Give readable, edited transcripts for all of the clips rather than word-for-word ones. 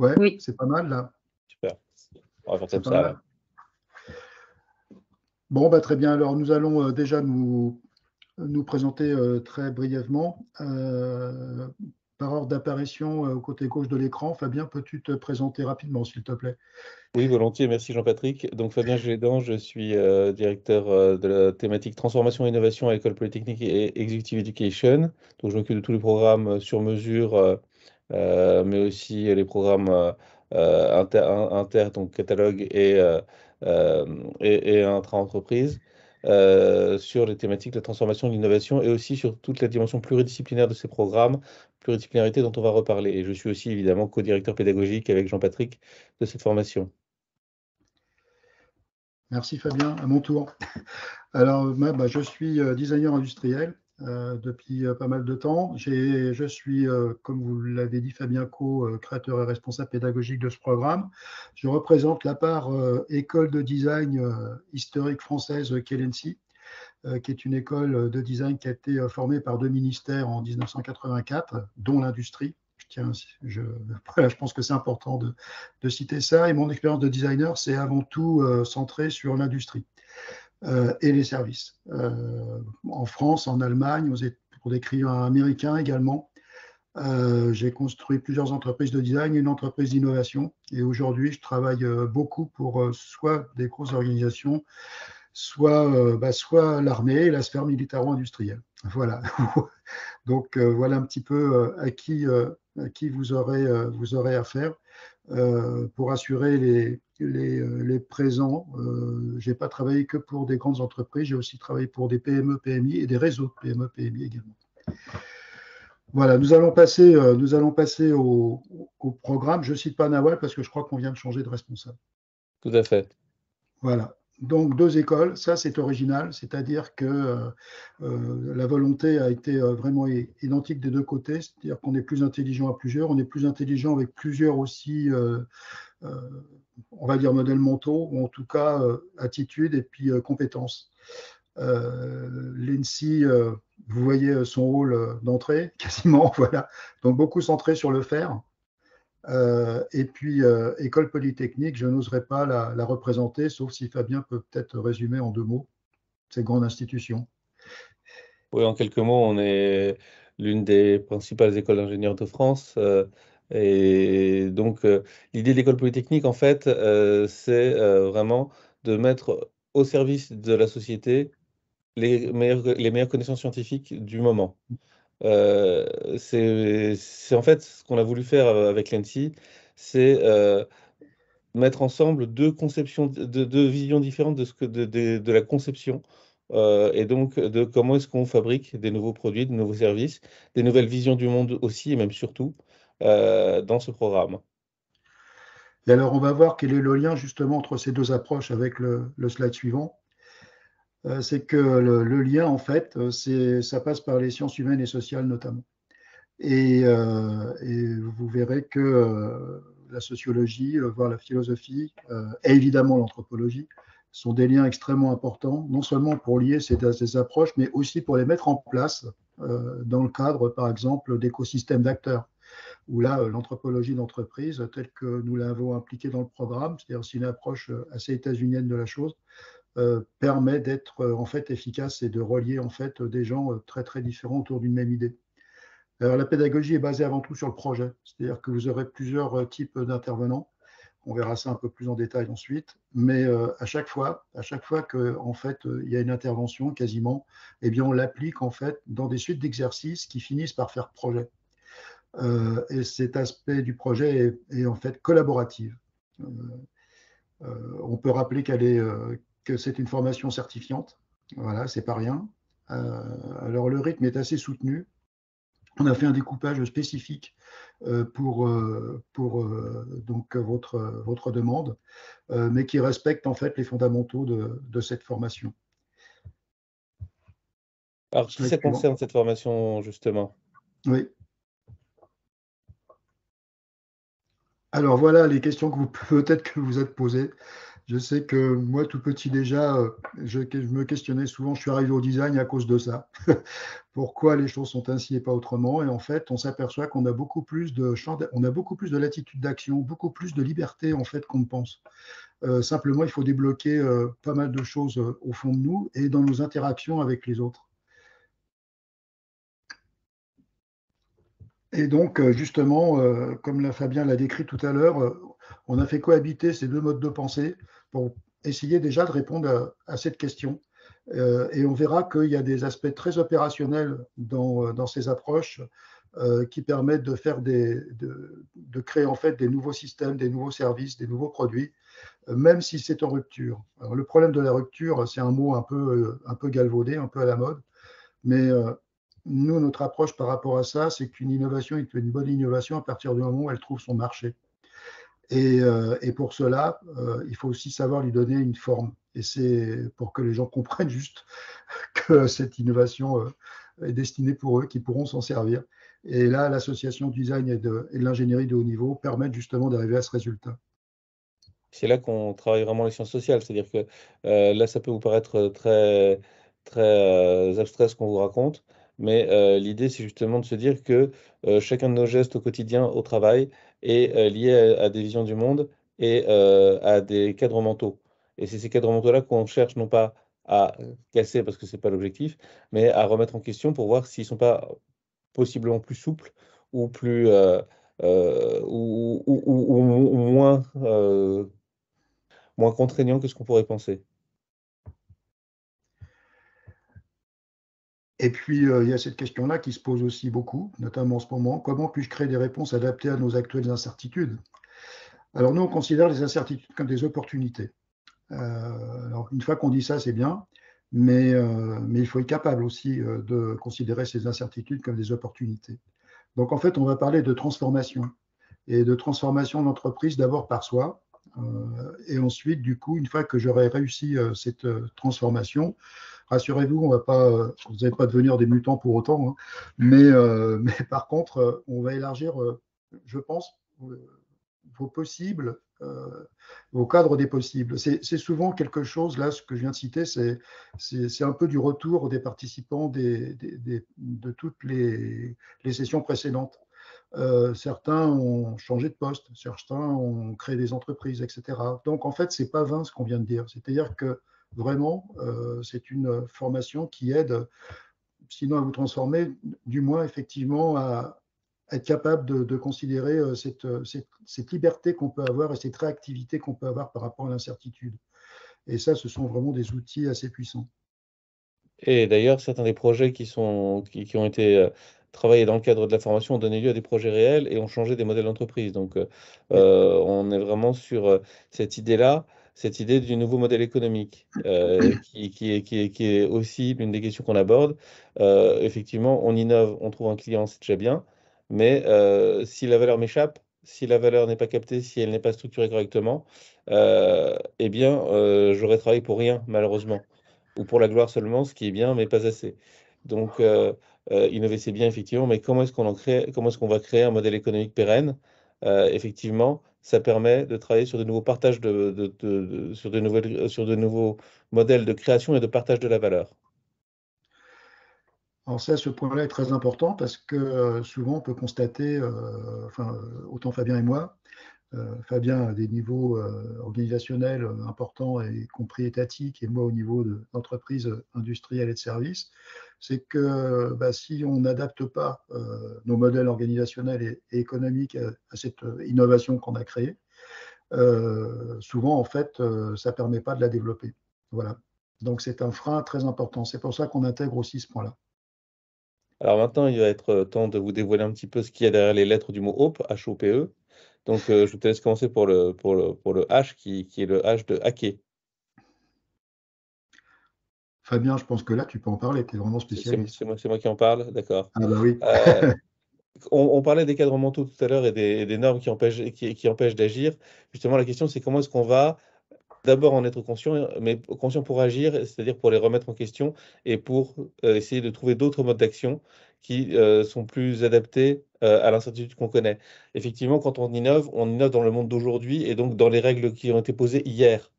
Ouais, Oui. c'est pas mal là. Super. On va faire C'est comme pas ça. mal. Alors. Bon, très bien. Alors, nous allons déjà nous présenter très brièvement. Par ordre d'apparition au côté gauche de l'écran, Fabien, peux-tu te présenter rapidement, s'il te plaît? Oui, volontiers. Merci Jean-Patrick. Donc Fabien Gédan, je suis directeur de la thématique transformation et innovation à l'École Polytechnique et Executive Education. Donc je m'occupe de tous les programmes sur mesure, mais aussi les programmes inter, donc catalogue et intra-entreprise, sur les thématiques de la transformation et de l'innovation et aussi sur toute la dimension pluridisciplinaire de ces programmes, pluridisciplinarité dont on va reparler. Et je suis aussi évidemment co-directeur pédagogique avec Jean-Patrick de cette formation. Merci Fabien, à mon tour. Alors, je suis designer industriel depuis pas mal de temps. Je suis, comme vous l'avez dit Fabien Co, créateur et responsable pédagogique de ce programme. Je représente la part école de design historique française qu'est l'ENSI, qui est une école de design qui a été formée par 2 ministères en 1984, dont l'industrie. Je pense que c'est important de citer ça. Et mon expérience de designer, c'est avant tout centré sur l'industrie et les services. En France, en Allemagne, pour des clients américains également. J'ai construit plusieurs entreprises de design, une entreprise d'innovation. Et aujourd'hui, je travaille beaucoup pour soit des grosses organisations, soit l'armée et la sphère militaro-industrielle. Voilà. Donc, voilà un petit peu à qui vous aurez affaire. Pour assurer les présents, je n'ai pas travaillé que pour des grandes entreprises, j'ai aussi travaillé pour des PME, PMI et des réseaux de PME, PMI également. Voilà, nous allons passer au programme. Je ne cite pas Nawal parce que je crois qu'on vient de changer de responsable. Tout à fait. Voilà. Donc, 2 écoles, ça c'est original, c'est-à-dire que la volonté a été vraiment identique des 2 côtés, c'est-à-dire qu'on est plus intelligent à plusieurs, on est plus intelligent avec plusieurs aussi, on va dire modèles mentaux, ou en tout cas attitudes et puis compétences. L'ENSI, vous voyez son rôle d'entrée, quasiment, voilà, donc beaucoup centré sur le faire. Et puis, École Polytechnique, je n'oserais pas la représenter, sauf si Fabien peut peut-être résumer en 2 mots cette grande institution. Oui, en quelques mots, on est l'une des principales écoles d'ingénieurs de France. Et donc, l'idée de l'École Polytechnique, en fait, c'est vraiment de mettre au service de la société les meilleures connaissances scientifiques du moment. C'est en fait ce qu'on a voulu faire avec l'ENSI, c'est mettre ensemble 2 conceptions, 2 visions différentes de la conception, et donc de comment est-ce qu'on fabrique des nouveaux produits, de nouveaux services, des nouvelles visions du monde aussi et même surtout dans ce programme. Et alors, on va voir quel est le lien justement entre ces 2 approches avec le slide suivant. C'est que le lien, en fait, ça passe par les sciences humaines et sociales notamment. Et vous verrez que la sociologie, voire la philosophie, et évidemment l'anthropologie, sont des liens extrêmement importants, non seulement pour lier ces approches, mais aussi pour les mettre en place dans le cadre, par exemple, d'écosystèmes d'acteurs, où là, l'anthropologie d'entreprise, telle que nous l'avons impliquée dans le programme, c'est-à-dire aussi une approche assez états-unienne de la chose, permet d'être en fait efficace et de relier en fait des gens très très différents autour d'une même idée. Alors, la pédagogie est basée avant tout sur le projet, c'est-à-dire que vous aurez plusieurs types d'intervenants. On verra ça un peu plus en détail ensuite, mais à chaque fois que en fait il y a une intervention quasiment, eh bien on l'applique en fait dans des suites d'exercices qui finissent par faire projet. Et cet aspect du projet est en fait collaboratif. On peut rappeler que c'est une formation certifiante. Voilà, c'est pas rien. Alors le rythme est assez soutenu. On a fait un découpage spécifique pour donc votre demande, mais qui respecte en fait les fondamentaux de cette formation. Alors, qui ça concerne cette formation justement? Oui. Alors voilà les questions que peut-être que vous êtes posées. Je sais que moi, tout petit déjà, je me questionnais souvent, je suis arrivé au design à cause de ça. Pourquoi les choses sont ainsi et pas autrement? Et en fait, on s'aperçoit qu'on a beaucoup plus de on a beaucoup plus de latitude d'action, beaucoup plus de liberté en fait qu'on ne pense. Simplement, il faut débloquer pas mal de choses au fond de nous et dans nos interactions avec les autres. Et donc, justement, comme Fabien l'a décrit tout à l'heure, on a fait cohabiter ces deux modes de pensée pour essayer déjà de répondre à cette question. Et on verra qu'il y a des aspects très opérationnels dans ces approches qui permettent de faire de créer en fait des nouveaux systèmes, des nouveaux services, des nouveaux produits, même si c'est en rupture. Alors, le problème de la rupture, c'est un mot un peu galvaudé, un peu à la mode, mais nous, notre approche par rapport à ça, c'est qu'une innovation est une bonne innovation à partir du moment où elle trouve son marché. Et pour cela, il faut aussi savoir lui donner une forme. Et c'est pour que les gens comprennent juste que cette innovation est destinée pour eux, qu'ils pourront s'en servir. Et là, l'association du design et de l'ingénierie de haut niveau permettent justement d'arriver à ce résultat. C'est là qu'on travaille vraiment les sciences sociales. C'est-à-dire que là, ça peut vous paraître très abstrait ce qu'on vous raconte, mais l'idée, c'est justement de se dire que chacun de nos gestes au quotidien, au travail, est lié à des visions du monde et à des cadres mentaux. Et c'est ces cadres mentaux-là qu'on cherche non pas à casser, parce que c'est pas l'objectif, mais à remettre en question pour voir s'ils sont pas possiblement plus souples ou plus ou moins moins contraignant que ce qu'on pourrait penser. Et puis, il y a cette question-là qui se pose aussi beaucoup, notamment en ce moment. Comment puis-je créer des réponses adaptées à nos actuelles incertitudes? Alors, nous, on considère les incertitudes comme des opportunités. Alors, une fois qu'on dit ça, c'est bien, mais il faut être capable aussi de considérer ces incertitudes comme des opportunités. Donc, en fait, on va parler de transformation et de transformation d'entreprise d'abord par soi. Et ensuite, du coup, une fois que j'aurai réussi cette transformation, rassurez-vous, vous n'allez pas devenir des mutants pour autant, hein, mais par contre, on va élargir, je pense, vos possibles, au cadre des possibles. C'est souvent quelque chose, là, ce que je viens de citer, c'est un peu du retour des participants de toutes les sessions précédentes. Certains ont changé de poste, certains ont créé des entreprises, etc. Donc, en fait, ce n'est pas vain ce qu'on vient de dire. C'est-à-dire que vraiment, c'est une formation qui aide, sinon à vous transformer, du moins effectivement à être capable de considérer cette liberté qu'on peut avoir et cette réactivité qu'on peut avoir par rapport à l'incertitude. Et ça, ce sont vraiment des outils assez puissants. Et d'ailleurs, certains des projets qui ont été travaillés dans le cadre de la formation ont donné lieu à des projets réels et ont changé des modèles d'entreprise. Donc, Oui. on est vraiment sur cette idée-là, cette idée du nouveau modèle économique, qui est aussi l'une des questions qu'on aborde. Effectivement, on innove, on trouve un client, c'est déjà bien, mais si la valeur m'échappe, si la valeur n'est pas captée, si elle n'est pas structurée correctement, eh bien, j'aurais travaillé pour rien, malheureusement, ou pour la gloire seulement, ce qui est bien, mais pas assez. Donc, innover, c'est bien, effectivement, mais comment est-ce qu'on va créer un modèle économique pérenne? Effectivement, ça permet de travailler sur de nouveaux partages sur de nouveaux modèles de création et de partage de la valeur. Alors ça, ce point-là est très important parce que souvent on peut constater, enfin, autant Fabien et moi, Fabien a des niveaux organisationnels importants, y compris étatiques, et moi au niveau d'entreprise industrielle et de services, c'est que bah, si on n'adapte pas nos modèles organisationnels et économiques à cette innovation qu'on a créée, souvent en fait, ça ne permet pas de la développer. Voilà. Donc c'est un frein très important. C'est pour ça qu'on intègre aussi ce point-là. Alors maintenant, il va être temps de vous dévoiler un petit peu ce qu'il y a derrière les lettres du mot HOPE, H-O-P-E. Donc, je te laisse commencer pour le H, qui est le H de hacker. Fabien, je pense que là, tu peux en parler, tu es vraiment spécialiste. C'est moi qui en parle, d'accord. Ah bah oui. Euh, on parlait des cadres mentaux tout à l'heure et des normes qui empêchent d'agir. Justement, la question, c'est comment est-ce qu'on va d'abord en être conscient, mais conscient pour agir, c'est-à-dire pour les remettre en question et pour essayer de trouver d'autres modes d'action qui sont plus adaptés à l'incertitude qu'on connaît. Effectivement, quand on innove dans le monde d'aujourd'hui et donc dans les règles qui ont été posées hier.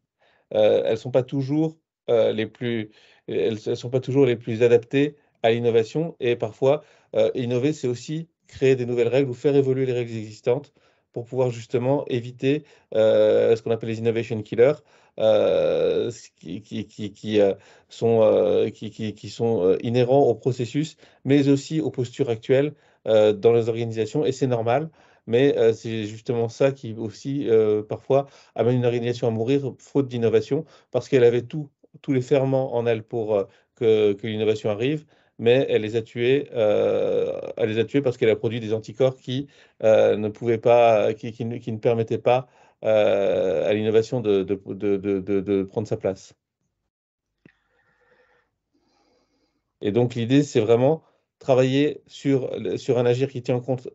elles sont pas toujours les plus, elles sont pas toujours les plus adaptées à l'innovation. Et parfois, innover, c'est aussi créer des nouvelles règles ou faire évoluer les règles existantes pour pouvoir justement éviter ce qu'on appelle les innovation killers, qui sont inhérents au processus, mais aussi aux postures actuelles dans les organisations. Et c'est normal, mais c'est justement ça qui aussi parfois amène une organisation à mourir faute d'innovation, parce qu'elle avait tous les ferments en elle pour que l'innovation arrive, mais elle les a tués parce qu'elle a produit des anticorps qui ne pouvaient pas, qui ne permettaient pas à l'innovation de prendre sa place. Et donc l'idée, c'est vraiment travailler sur un agir qui tient en compte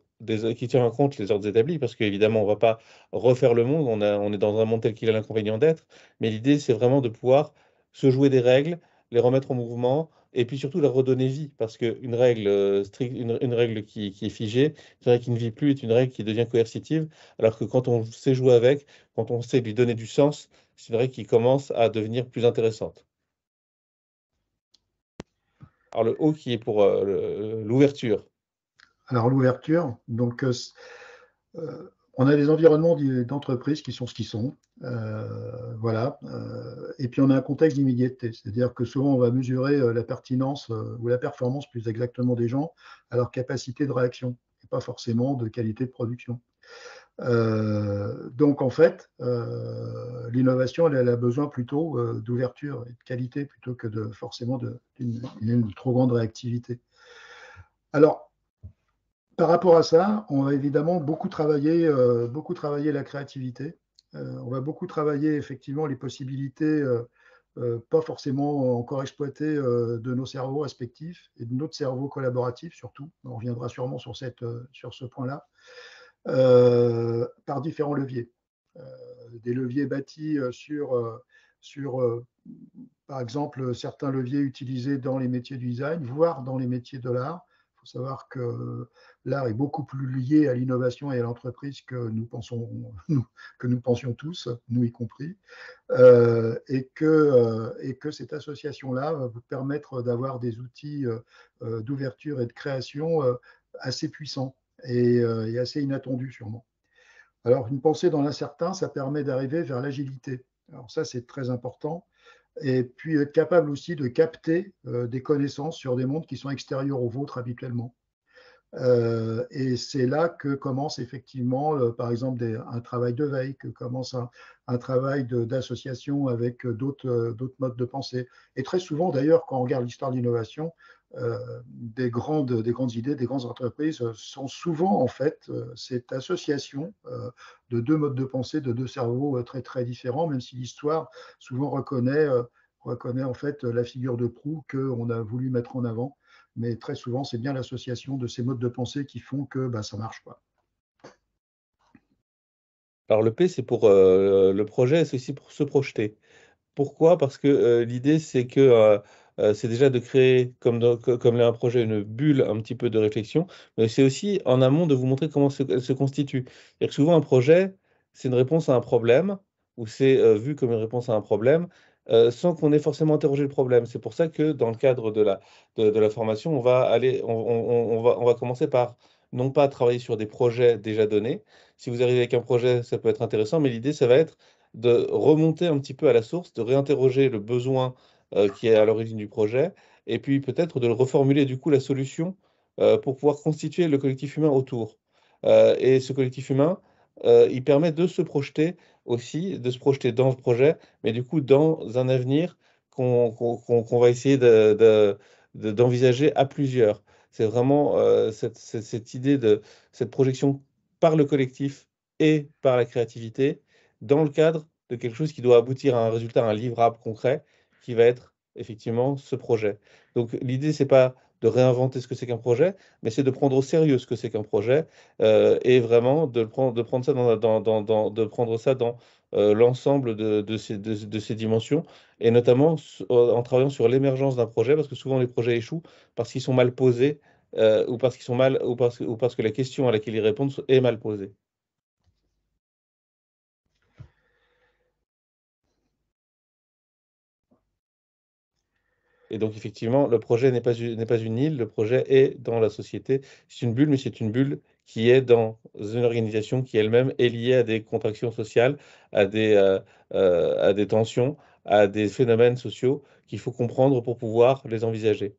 qui tient en compte les ordres établis, parce qu'évidemment, on ne va pas refaire le monde, on est dans un monde tel qu'il a l'inconvénient d'être, mais l'idée, c'est vraiment de pouvoir se jouer des règles, les remettre en mouvement, et puis surtout leur redonner vie, parce qu'une règle stricte, une règle qui est figée, une règle qui ne vit plus est une règle qui devient coercitive, alors que quand on sait jouer avec, quand on sait lui donner du sens, c'est une règle qui commence à devenir plus intéressante. Alors le O qui est pour l'ouverture. Alors l'ouverture, donc on a des environnements d'entreprise qui sont ce qu'ils sont. Voilà. Et puis on a un contexte d'immédiateté, c'est-à-dire que souvent on va mesurer la pertinence ou la performance plus exactement des gens à leur capacité de réaction et pas forcément de qualité de production. Donc en fait, l'innovation, elle a besoin plutôt d'ouverture et de qualité plutôt que de forcément d'une trop grande réactivité. Alors, par rapport à ça, on va évidemment beaucoup travailler la créativité. On va beaucoup travailler effectivement les possibilités pas forcément encore exploitées de nos cerveaux respectifs et de notre cerveau collaboratif surtout. On reviendra sûrement sur ce point-là, par différents leviers. Euh, des leviers bâtis sur par exemple, certains leviers utilisés dans les métiers du design, voire dans les métiers de l'art. Il faut savoir que l'art est beaucoup plus lié à l'innovation et à l'entreprise que nous pensions tous, nous y compris, et que cette association-là va vous permettre d'avoir des outils d'ouverture et de création assez puissants et assez inattendus sûrement. Alors, une pensée dans l'incertain, ça permet d'arriver vers l'agilité. Alors ça, c'est très important. Et puis être capable aussi de capter des connaissances sur des mondes qui sont extérieurs aux vôtres habituellement. Et c'est là que commence effectivement, par exemple, un travail de veille, que commence un travail d'association avec d'autres modes de pensée. Et très souvent, d'ailleurs, quand on regarde l'histoire de l'innovation, des grandes idées, des grandes entreprises sont souvent en fait cette association de deux modes de pensée, de deux cerveaux très très différents, même si l'histoire souvent reconnaît en fait la figure de proue qu'on a voulu mettre en avant. Mais très souvent, c'est bien l'association de ces modes de pensée qui font que bah, ça marche, quoi. Alors le P, c'est pour le projet, c'est aussi pour se projeter. Pourquoi? Parce que l'idée, c'est que c'est déjà de créer, comme là, un projet, une bulle un petit peu de réflexion, mais c'est aussi en amont de vous montrer comment elle se constitue. C'est-à-dire que souvent, un projet, c'est une réponse à un problème, ou c'est vu comme une réponse à un problème, sans qu'on ait forcément interrogé le problème. C'est pour ça que dans le cadre de la formation, on va commencer par non pas travailler sur des projets déjà donnés. Si vous arrivez avec un projet, ça peut être intéressant, mais l'idée, ça va être de remonter un petit peu à la source, de réinterroger le besoin qui est à l'origine du projet, et puis peut-être de le reformuler du coup la solution pour pouvoir constituer le collectif humain autour. Et ce collectif humain, il permet de se projeter aussi, de se projeter dans ce projet, mais du coup dans un avenir qu'on va essayer d'envisager à plusieurs. C'est vraiment cette idée de cette projection par le collectif et par la créativité dans le cadre de quelque chose qui doit aboutir à un résultat, à un livrable concret, qui va être effectivement ce projet. Donc l'idée, c'est pas de réinventer ce que c'est qu'un projet, mais c'est de prendre au sérieux ce que c'est qu'un projet et vraiment de prendre ça de prendre ça dans l'ensemble de ces dimensions, et notamment en travaillant sur l'émergence d'un projet, parce que souvent les projets échouent parce qu'ils sont mal posés ou parce qu'ils sont mal ou parce que la question à laquelle ils répondent est mal posée. Et donc, effectivement, le projet n'est pas une île, le projet est dans la société. C'est une bulle, mais c'est une bulle qui est dans une organisation qui elle-même est liée à des contractions sociales, à des tensions, à des phénomènes sociaux qu'il faut comprendre pour pouvoir les envisager.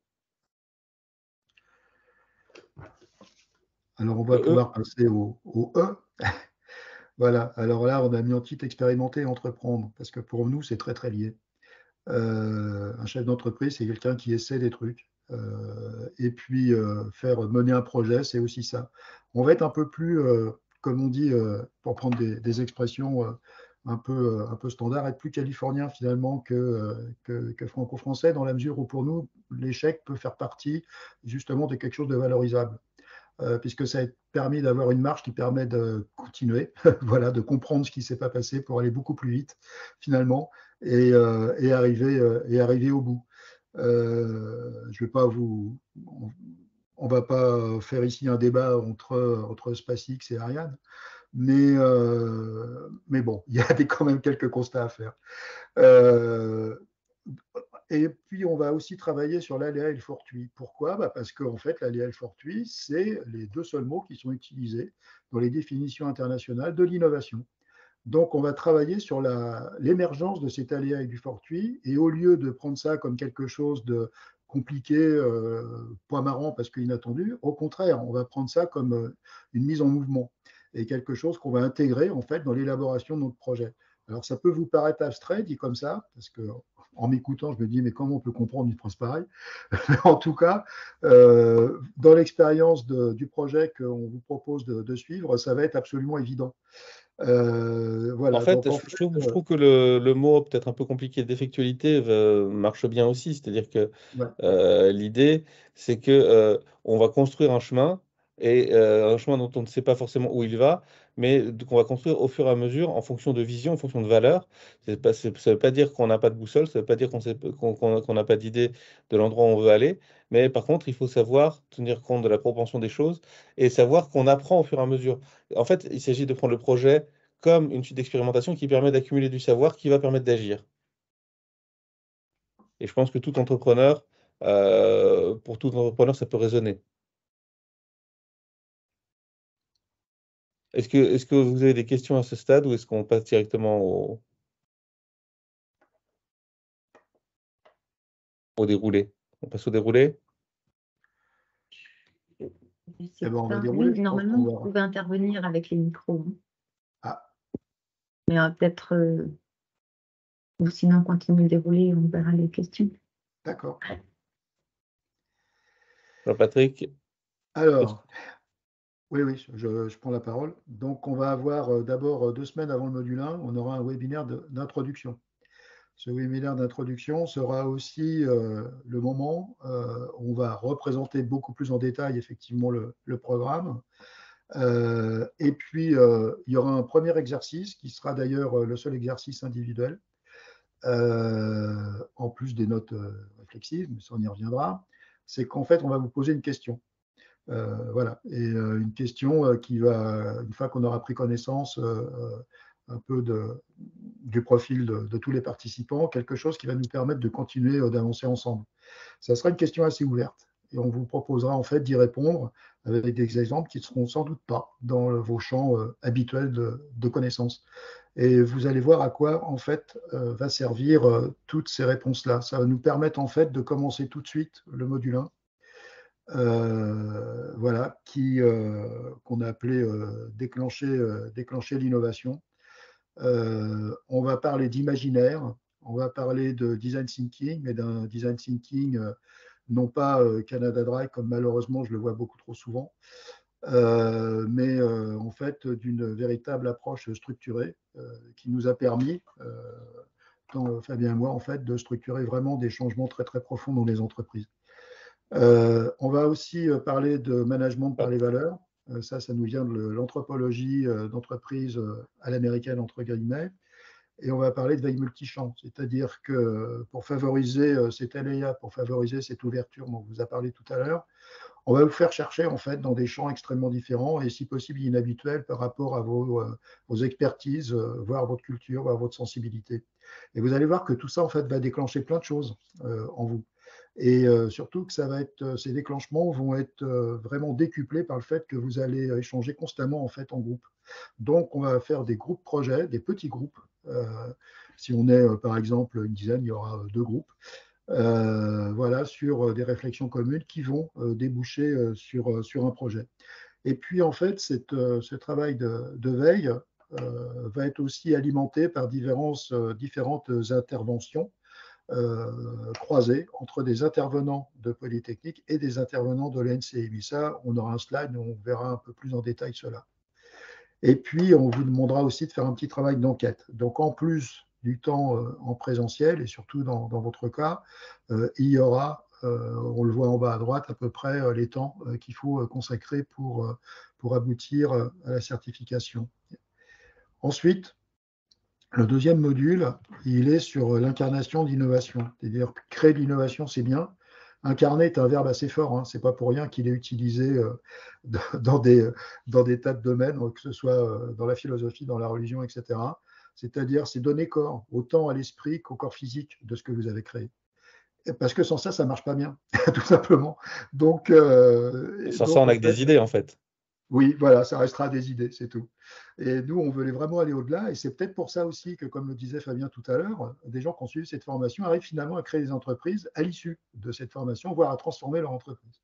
Alors, on va Le E, pouvoir passer au E. Voilà, alors là, on a mis en titre expérimenter et entreprendre, parce que pour nous, c'est très, très lié. Un chef d'entreprise, c'est quelqu'un qui essaie des trucs. Et puis, faire mener un projet, c'est aussi ça. On va être un peu plus, comme on dit, pour prendre des expressions un peu standards, être plus californien finalement que franco-français, dans la mesure où pour nous, l'échec peut faire partie justement de quelque chose de valorisable. Puisque ça a permis d'avoir une marche qui permet de continuer, voilà, de comprendre ce qui ne s'est pas passé pour aller beaucoup plus vite finalement et arriver au bout. Je vais pas vous, on va pas faire ici un débat entre SpaceX et Ariane, mais bon, il y a quand même quelques constats à faire. Euh, et puis, on va aussi travailler sur l'aléa et le fortuit. Pourquoi? Parce qu'en fait, l'aléa et le fortuit, c'est les deux seuls mots qui sont utilisés dans les définitions internationales de l'innovation. Donc, on va travailler sur l'émergence de cet aléa et du fortuit. Et au lieu de prendre ça comme quelque chose de compliqué, pas marrant parce qu'inattendu, au contraire, on va prendre ça comme une mise en mouvement et quelque chose qu'on va intégrer en fait dans l'élaboration de notre projet. Alors, ça peut vous paraître abstrait dit comme ça, parce que en m'écoutant, je me dis, mais comment on peut comprendre une phrase pareille? En tout cas, dans l'expérience du projet qu'on vous propose de suivre, ça va être absolument évident. En Voilà, fait, donc en je fait, trouve que le mot peut-être un peu compliqué d'effectualité marche bien aussi. C'est-à-dire que ouais, l'idée, c'est que on va construire un chemin et un chemin dont on ne sait pas forcément où il va, mais qu'on va construire au fur et à mesure en fonction de vision, en fonction de valeurs. Ça ne veut pas dire qu'on n'a pas de boussole, ça ne veut pas dire qu'on n'a pas d'idée de l'endroit où on veut aller, mais par contre, il faut savoir tenir compte de la propension des choses et savoir qu'on apprend au fur et à mesure. En fait, il s'agit de prendre le projet comme une suite d'expérimentation qui permet d'accumuler du savoir qui va permettre d'agir. Et je pense que pour tout entrepreneur, ça peut résonner. Est-ce que vous avez des questions à ce stade ou est-ce qu'on passe directement au déroulé? On passe au déroulé? Je eh sais ben, on va pas. Oui, dérouler. Je pense normalement, qu'on vous va. pouvez intervenir avec les micros, hein. Ah, Mais peut-être, ou sinon, continuer le dérouler, on verra les questions. d'accord. Jean-Patrick? Alors, oui, oui, je prends la parole. Donc, on va avoir d'abord 2 semaines avant le module 1, on aura un webinaire d'introduction. Ce webinaire d'introduction sera aussi le moment où on va représenter beaucoup plus en détail effectivement le programme. Et puis, il y aura un premier exercice qui sera d'ailleurs le seul exercice individuel, en plus des notes réflexives, mais ça on y reviendra. C'est qu'en fait, on va vous poser une question. Voilà, et une question qui va, une fois qu'on aura pris connaissance un peu du profil de tous les participants, quelque chose qui va nous permettre de continuer d'avancer ensemble. Ça sera une question assez ouverte et on vous proposera en fait d'y répondre avec des exemples qui ne seront sans doute pas dans vos champs habituels de connaissances. Et vous allez voir à quoi en fait va servir toutes ces réponses-là. Ça va nous permettre en fait de commencer tout de suite le module 1, voilà, qu'on a appelé déclencher l'innovation. On va parler d'imaginaire, on va parler de design thinking, mais d'un design thinking non pas Canada Dry, comme malheureusement je le vois beaucoup trop souvent, mais en fait d'une véritable approche structurée qui nous a permis, tant Fabien et moi, en fait, de structurer vraiment des changements très très profonds dans les entreprises. On va aussi parler de management par Ah, les valeurs. Ça nous vient de l'anthropologie d'entreprise à l'américaine, entre guillemets. Et on va parler de veille multichamp, c'est-à-dire que pour favoriser cet aléa, pour favoriser cette ouverture dont on vous a parlé tout à l'heure, on va vous faire chercher en fait dans des champs extrêmement différents et si possible inhabituels par rapport à vos expertises, voire votre culture, voire votre sensibilité. Et vous allez voir que tout ça en fait va déclencher plein de choses en vous. Et surtout que ces déclenchements vont être vraiment décuplés par le fait que vous allez échanger constamment en fait en groupe. Donc, on va faire des groupes projets, des petits groupes. Si on est par exemple une dizaine, il y aura 2 groupes. Voilà, sur des réflexions communes qui vont déboucher sur un projet. Et puis, en fait, ce travail de veille va être aussi alimenté par différentes interventions croisées entre des intervenants de Polytechnique et des intervenants de l'ENCI. Ça, on aura un slide où on verra un peu plus en détail cela. Et puis, on vous demandera aussi de faire un petit travail d'enquête. Donc, en plus du temps en présentiel, et surtout dans votre cas, il y aura, on le voit en bas à droite, à peu près les temps qu'il faut consacrer pour aboutir à la certification. Ensuite, le deuxième module, il est sur l'incarnation d'innovation. C'est-à-dire créer de l'innovation, c'est bien. Incarner est un verbe assez fort. Hein. Ce n'est pas pour rien qu'il est utilisé dans des tas de domaines, que ce soit dans la philosophie, dans la religion, etc. C'est-à-dire, c'est donner corps, autant à l'esprit qu'au corps physique de ce que vous avez créé. Parce que sans ça, ça ne marche pas bien, tout simplement. Donc, Sans ça, on n'a que des idées, en fait. oui, voilà, ça restera des idées, c'est tout. Et nous, on veut vraiment aller au-delà. Et c'est peut-être pour ça aussi que, comme le disait Fabien tout à l'heure, des gens qui ont suivi cette formation arrivent finalement à créer des entreprises à l'issue de cette formation, voire à transformer leur entreprise.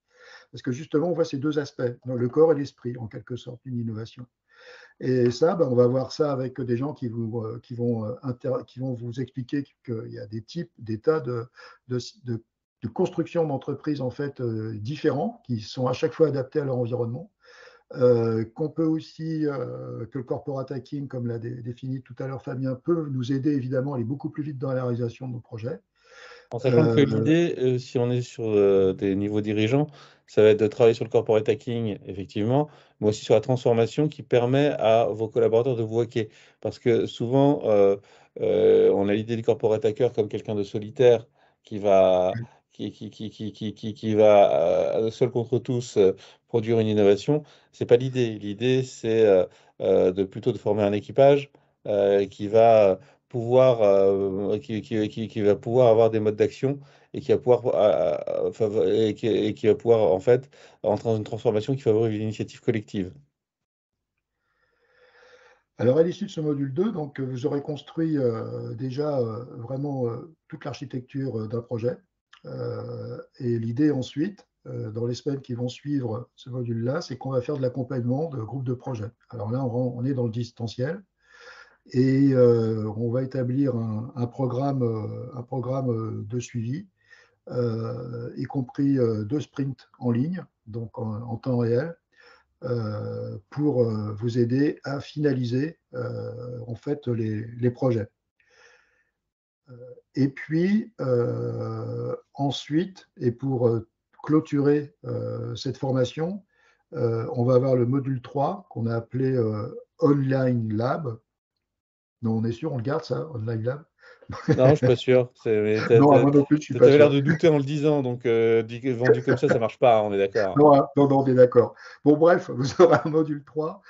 Parce que justement, on voit ces 2 aspects, le corps et l'esprit, en quelque sorte, d'une innovation. Et ça, on va voir ça avec des gens qui vont vous expliquer qu'il y a des tas de constructions d'entreprises en fait différents, qui sont à chaque fois adaptés à leur environnement. Qu'on peut aussi, que le corporate hacking, comme l'a défini tout à l'heure Fabien, peut nous aider évidemment à aller beaucoup plus vite dans la réalisation de nos projets. En sachant que l'idée, si on est sur des niveaux dirigeants, ça va être de travailler sur le corporate hacking, effectivement, mais aussi sur la transformation qui permet à vos collaborateurs de vous hacker. Parce que souvent, on a l'idée du corporate hacker comme quelqu'un de solitaire qui va, qui va seul contre tous produire une innovation. C'est pas l'idée. L'idée, c'est plutôt de former un équipage qui va qui va pouvoir avoir des modes d'action et qui va pouvoir et qui va pouvoir en fait entrer dans une transformation qui favorise l'initiative collective. Alors, à l'issue de ce module 2, donc, vous aurez construit déjà vraiment toute l'architecture d'un projet. Et l'idée ensuite, dans les semaines qui vont suivre ce module-là, c'est qu'on va faire de l'accompagnement de groupes de projets. Alors là, on est dans le distanciel. Et on va établir un programme de suivi, y compris 2 sprints en ligne, donc en temps réel, pour vous aider à finaliser en fait les projets. Et puis ensuite, et pour clôturer cette formation, on va avoir le module 3 qu'on a appelé Online Lab. Non, on est sûr, on le garde ça, Online Lab? Non, je suis pas sûr. Non, moi non plus, je suis Tu pas avais l'air sûr. de douter en le disant, donc vendu comme ça marche pas, hein, on est d'accord. Non, non, non, on est d'accord. Bon, bref, vous aurez un module 3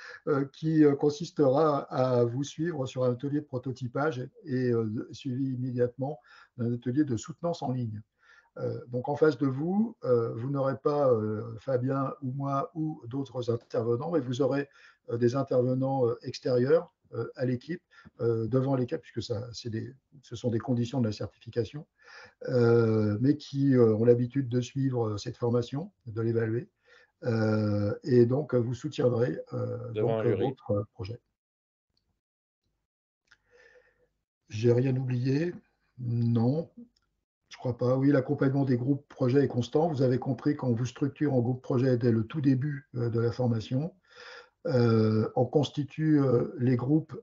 qui consistera à vous suivre sur un atelier de prototypage et suivi immédiatement d'un atelier de soutenance en ligne. Donc, en face de vous, vous n'aurez pas Fabien ou moi ou d'autres intervenants, mais vous aurez des intervenants extérieurs à l'équipe, devant l'équipe, puisque ce sont des conditions de la certification, mais qui ont l'habitude de suivre cette formation, de l'évaluer, et donc vous soutiendrez Devant un jury. votre projet. J'ai rien oublié? Non, je crois pas. Oui, l'accompagnement des groupes projets est constant. Vous avez compris qu'on vous structure en groupe projet dès le tout début de la formation. On constitue les groupes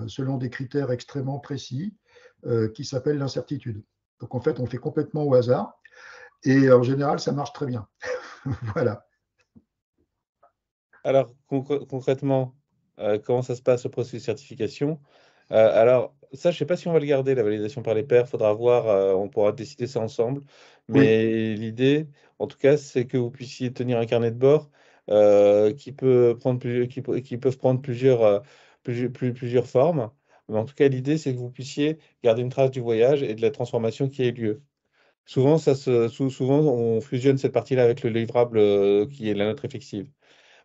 selon des critères extrêmement précis qui s'appellent l'incertitude. Donc en fait, on fait complètement au hasard et en général, ça marche très bien. Voilà. Alors, concrètement, comment ça se passe le processus de certification? Alors, ça, je ne sais pas si on va le garder, la validation par les pairs. Il faudra voir, on pourra décider ça ensemble. Oui. Mais l'idée, en tout cas, c'est que vous puissiez tenir un carnet de bord qui peuvent prendre plusieurs formes. Mais en tout cas, l'idée, c'est que vous puissiez garder une trace du voyage et de la transformation qui a eu lieu. Souvent, souvent, on fusionne cette partie-là avec le livrable qui est la note réflexive.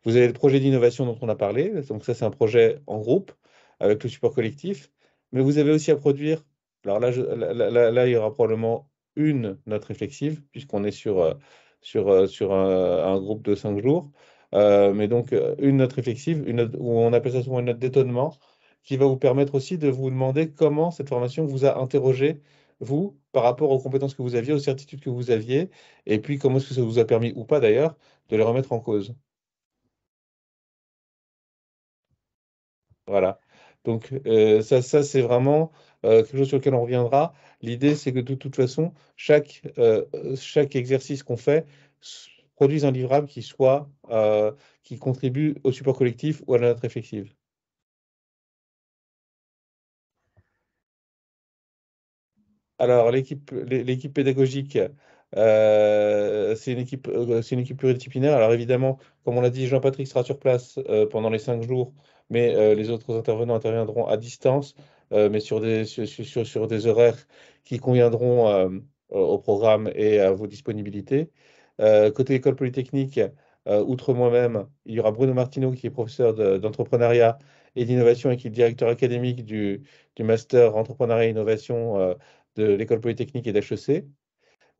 Vous avez le projet d'innovation dont on a parlé. Donc ça, c'est un projet en groupe avec le support collectif. Mais vous avez aussi à produire. Alors là, là, il y aura probablement une note réflexive, puisqu'on est sur un groupe de 5 jours. Mais donc, une note réflexive, où on appelle ça souvent une note d'étonnement, qui va vous permettre aussi de vous demander comment cette formation vous a interrogé, vous, par rapport aux compétences que vous aviez, aux certitudes que vous aviez, et puis comment est-ce que ça vous a permis, ou pas d'ailleurs, de les remettre en cause. Voilà. Donc, ça c'est vraiment quelque chose sur lequel on reviendra. L'idée, c'est que de toute façon, chaque exercice qu'on fait produise un livrable qui contribue au support collectif ou à la note réflexive. Alors, l'équipe pédagogique, c'est une équipe pluridisciplinaire. Alors, évidemment, comme on l'a dit, Jean-Patrick sera sur place pendant les 5 jours, mais les autres intervenants interviendront à distance, mais sur des horaires qui conviendront au programme et à vos disponibilités. Côté école polytechnique, outre moi-même, il y aura Bruno Martineau, qui est professeur d'entrepreneuriat et d'innovation et qui est directeur académique du master entrepreneuriat et innovation de l'école polytechnique et d'HEC,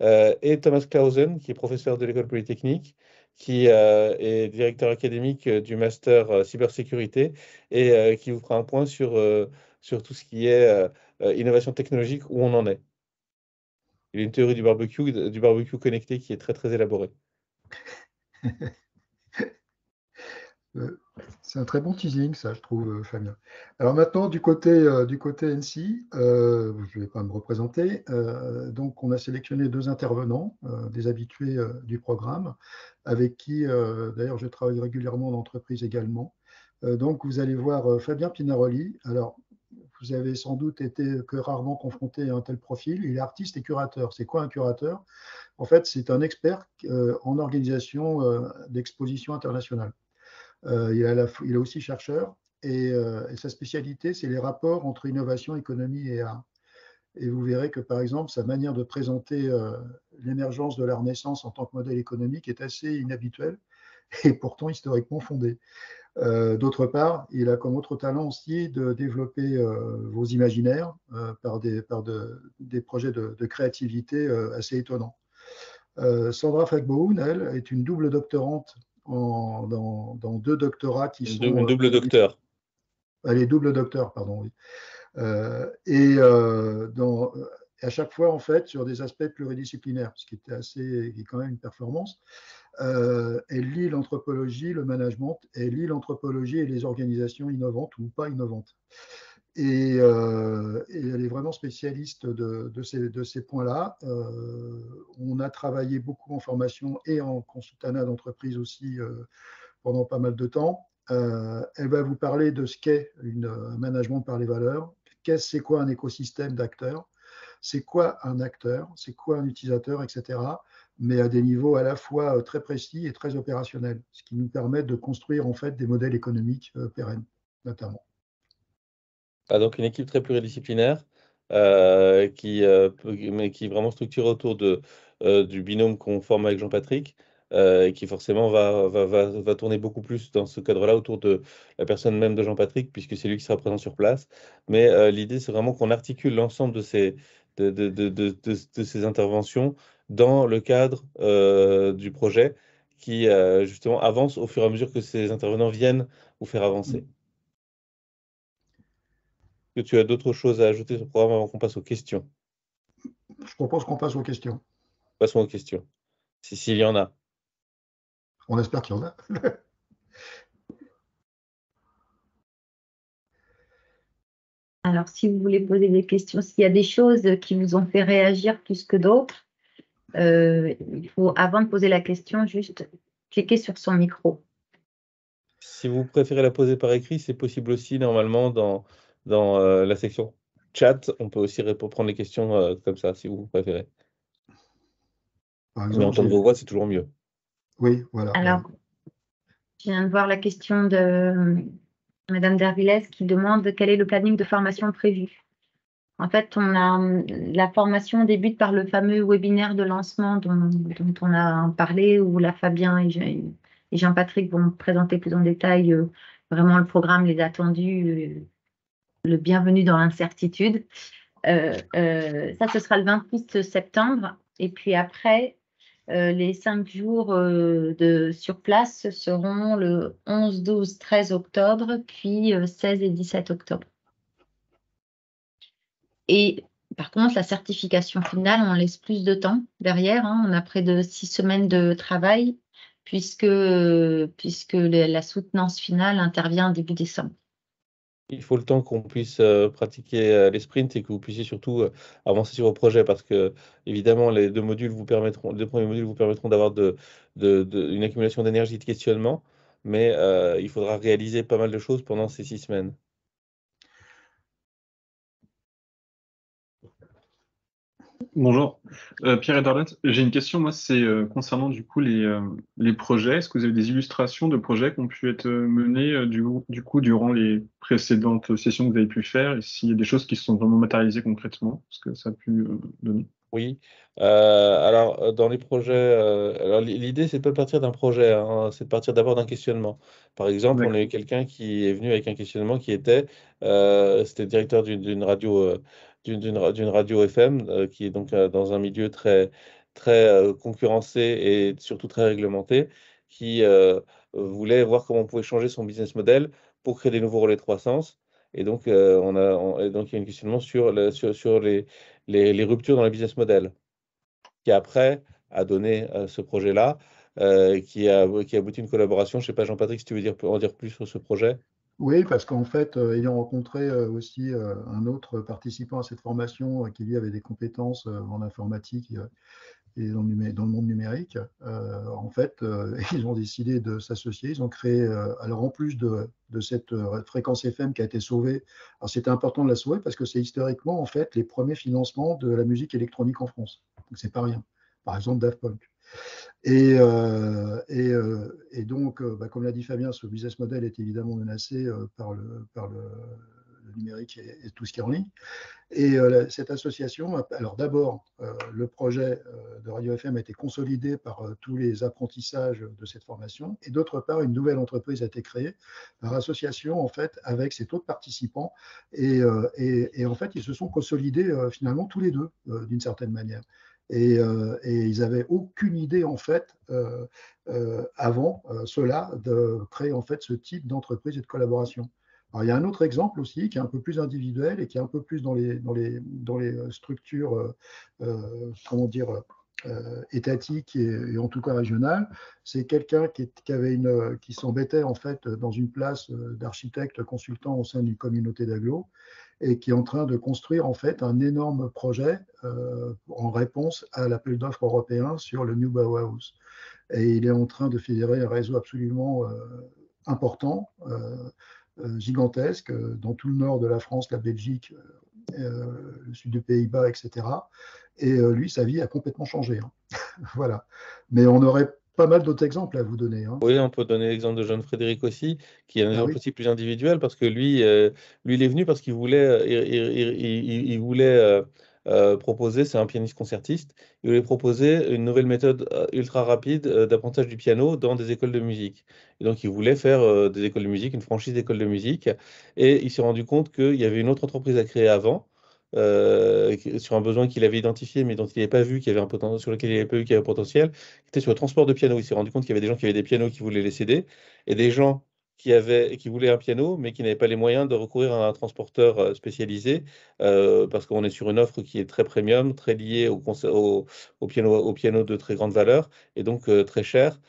et Thomas Clausen, qui est professeur de l'école polytechnique, qui est directeur académique du master cybersécurité et qui vous fera un point sur tout ce qui est innovation technologique, où on en est. Il y a une théorie du barbecue connecté qui est très très élaborée. C'est un très bon teasing, ça, je trouve, Fabien. Alors maintenant, du côté NC, je ne vais pas me représenter. Donc, on a sélectionné 2 intervenants, des habitués du programme, avec qui, d'ailleurs, je travaille régulièrement en entreprise également. Donc, vous allez voir Fabien Pinaroli. Alors, vous avez sans doute été que rarement confronté à un tel profil. Il est artiste et curateur. C'est quoi un curateur? En fait, c'est un expert en organisation d'expositions internationales. Il est aussi chercheur et sa spécialité, c'est les rapports entre innovation, économie et art. Et vous verrez que, par exemple, sa manière de présenter l'émergence de la Renaissance en tant que modèle économique est assez inhabituelle et pourtant historiquement fondée. D'autre part, il a comme autre talent aussi de développer vos imaginaires par des projets de créativité assez étonnants. Sandra Fagbohun, elle, est une double doctorante dans 2 doctorats qui sont. Un double docteur. Elle est double docteur, pardon, oui. À chaque fois, en fait, sur des aspects pluridisciplinaires, ce qui est quand même une performance. Elle lie l'anthropologie, le management, elle lie l'anthropologie et les organisations innovantes ou pas innovantes. Et elle est vraiment spécialiste de ces points-là. On a travaillé beaucoup en formation et en consultanat d'entreprise aussi pendant pas mal de temps. Elle va vous parler de ce qu'est un management par les valeurs. C'est quoi un écosystème d'acteurs? C'est quoi un acteur? C'est quoi un utilisateur, etc. Mais à des niveaux à la fois très précis et très opérationnels, ce qui nous permet de construire en fait des modèles économiques pérennes, notamment. Ah, donc une équipe très pluridisciplinaire mais qui est vraiment structurée autour du binôme qu'on forme avec Jean-Patrick, et qui forcément va tourner beaucoup plus dans ce cadre-là autour de la personne même de Jean-Patrick, puisque c'est lui qui sera présent sur place. Mais l'idée, c'est vraiment qu'on articule l'ensemble de ces interventions dans le cadre du projet qui justement avance au fur et à mesure que ces intervenants viennent vous faire avancer. Que tu as d'autres choses à ajouter sur le programme avant qu'on passe aux questions? Je propose qu'on passe aux questions. Passons aux questions. S'il y en a. On espère qu'il y en a. Alors, si vous voulez poser des questions, s'il y a des choses qui vous ont fait réagir plus que d'autres, il faut, avant de poser la question, juste cliquer sur son micro. Si vous préférez la poser par écrit, c'est possible aussi normalement dans la section chat. On peut aussi prendre les questions comme ça, si vous préférez. Par Mais exemple, entendre vos voix, c'est toujours mieux. Oui, voilà. Alors, je viens de voir la question de Madame Dervillès qui demande quel est le planning de formation prévu. En fait, la formation débute par le fameux webinaire de lancement dont on a parlé, où là, Fabien et Jean-Patrick vont présenter plus en détail vraiment le programme, les attendus, le bienvenu dans l'incertitude. Ça, ce sera le 28 septembre. Et puis après, les 5 jours sur place seront le 11, 12, 13 octobre, puis 16 et 17 octobre. Et par contre, la certification finale, on laisse plus de temps derrière. On a près de 6 semaines de travail, puisque la soutenance finale intervient début décembre. Il faut le temps qu'on puisse pratiquer les sprints et que vous puissiez surtout avancer sur vos projets parce que, évidemment, les deux premiers modules vous permettront d'avoir une accumulation d'énergie de questionnement, mais il faudra réaliser pas mal de choses pendant ces 6 semaines. Bonjour, Pierre Ederlet. J'ai une question, moi, c'est concernant du coup les projets. Est-ce que vous avez des illustrations de projets qui ont pu être menés du coup durant les précédentes sessions que vous avez pu faire et s'il y a des choses qui se sont vraiment matérialisées concrètement, ce que ça a pu donner? Oui, alors dans les projets, alors l'idée c'est de pas partir d'un projet, hein, c'est de partir d'abord d'un questionnement. Par exemple, on a eu D'accord. quelqu'un qui est venu avec un questionnement qui était, c'était le directeur d'une radio, d'une radio FM, qui est donc dans un milieu très, très concurrencé et surtout très réglementé, qui voulait voir comment on pouvait changer son business model pour créer des nouveaux relais de croissance. Et donc, et donc il y a un questionnement sur les ruptures dans le business model, qui après a donné ce projet-là, qui a abouti à une collaboration. Je ne sais pas, Jean-Patrick, si tu veux en dire plus sur ce projet. Oui, parce qu'en fait, ayant rencontré aussi un autre participant à cette formation qui lui avait des compétences en informatique et dans le monde numérique, en fait, ils ont décidé de s'associer. Ils ont créé, alors en plus de cette fréquence FM qui a été sauvée, alors c'était important de la sauver parce que c'est historiquement en fait les premiers financements de la musique électronique en France. Donc c'est pas rien. Par exemple, Daft Punk. Et donc, comme l'a dit Fabien, ce business model est évidemment menacé par le numérique et tout ce qui est en ligne. Et cette association, alors d'abord, le projet de Radio FM a été consolidé par tous les apprentissages de cette formation. Et d'autre part, une nouvelle entreprise a été créée par association, en fait, avec ces autres participants. Et en fait, ils se sont consolidés finalement tous les deux, d'une certaine manière. Et ils n'avaient aucune idée, en fait, avant cela, de créer en fait ce type d'entreprise et de collaboration. Alors, il y a un autre exemple aussi qui est un peu plus individuel et qui est un peu plus dans les structures, comment dire, étatiques et en tout cas régionales. C'est quelqu'un qui s'embêtait en fait dans une place d'architecte consultant au sein d'une communauté d'agglo et qui est en train de construire en fait un énorme projet en réponse à l'appel d'offres européen sur le New Bauhaus. Et il est en train de fédérer un réseau absolument important, gigantesque, dans tout le nord de la France, la Belgique, le sud des Pays-Bas, etc. Et lui, sa vie a complètement changé. Hein. Voilà. Mais on aurait pas mal d'autres exemples à vous donner. Hein. Oui, on peut donner l'exemple de Jean-Frédéric aussi, qui est un Ah exemple oui. aussi plus individuel, parce que lui, il est venu parce qu'il voulait, il voulait proposer, c'est un pianiste concertiste, il voulait proposer une nouvelle méthode ultra rapide d'apprentissage du piano dans des écoles de musique. Et donc, il voulait faire des écoles de musique, une franchise d'écoles de musique, et il s'est rendu compte qu'il y avait une autre entreprise à créer avant. Sur un besoin qu'il avait identifié mais dont il n'avait pas vu qu'il y avait un potentiel, sur lequel il n'avait pas vu qu'il y avait un potentiel, qui était sur le transport de piano. Il s'est rendu compte qu'il y avait des gens qui avaient des pianos qui voulaient les céder et des gens qui voulaient un piano mais qui n'avaient pas les moyens de recourir à un transporteur spécialisé parce qu'on est sur une offre qui est très premium, très liée au piano de très grande valeur et donc très cher.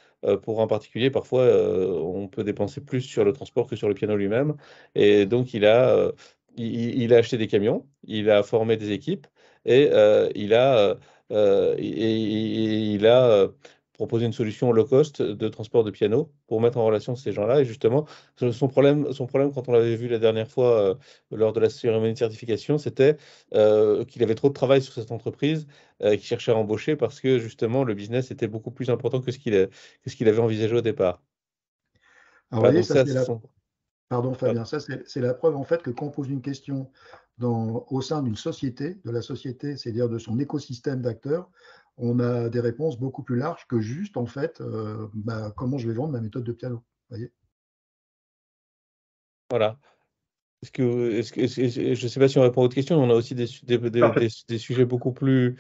Pour un particulier, parfois, on peut dépenser plus sur le transport que sur le piano lui-même. Et donc, il a acheté des camions, il a formé des équipes et il a proposé une solution low cost de transport de piano pour mettre en relation ces gens-là. Et justement, son problème, quand on l'avait vu la dernière fois lors de la cérémonie de certification, c'était qu'il avait trop de travail sur cette entreprise qu'il cherchait à embaucher parce que justement, le business était beaucoup plus important que ce qu'il avait envisagé au départ. Alors, vous Voilà, voyez, donc ça, ça, c'est ce la, sont... Pardon Fabien, ça c'est la preuve en fait que quand on pose une question au sein d'une société, de la société, c'est-à-dire de son écosystème d'acteurs, on a des réponses beaucoup plus larges que juste en fait comment je vais vendre ma méthode de piano. Voyez. Voilà. Je ne sais pas si on répond à votre question, mais on a aussi des sujets beaucoup plus,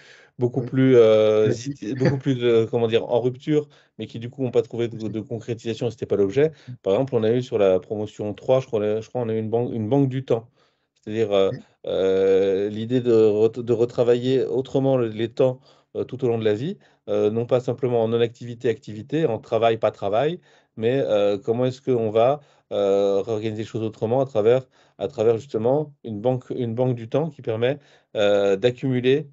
comment dire, en rupture, mais qui du coup n'ont pas trouvé de concrétisation, ce n'était pas l'objet. Par exemple, on a eu sur la promotion 3, je crois on a eu une banque du temps. C'est-à-dire l'idée de retravailler autrement les temps tout au long de la vie, non pas simplement en non-activité, activité, en travail, pas travail, mais comment est-ce qu'on va réorganiser les choses autrement à travers justement une banque du temps qui permet d'accumuler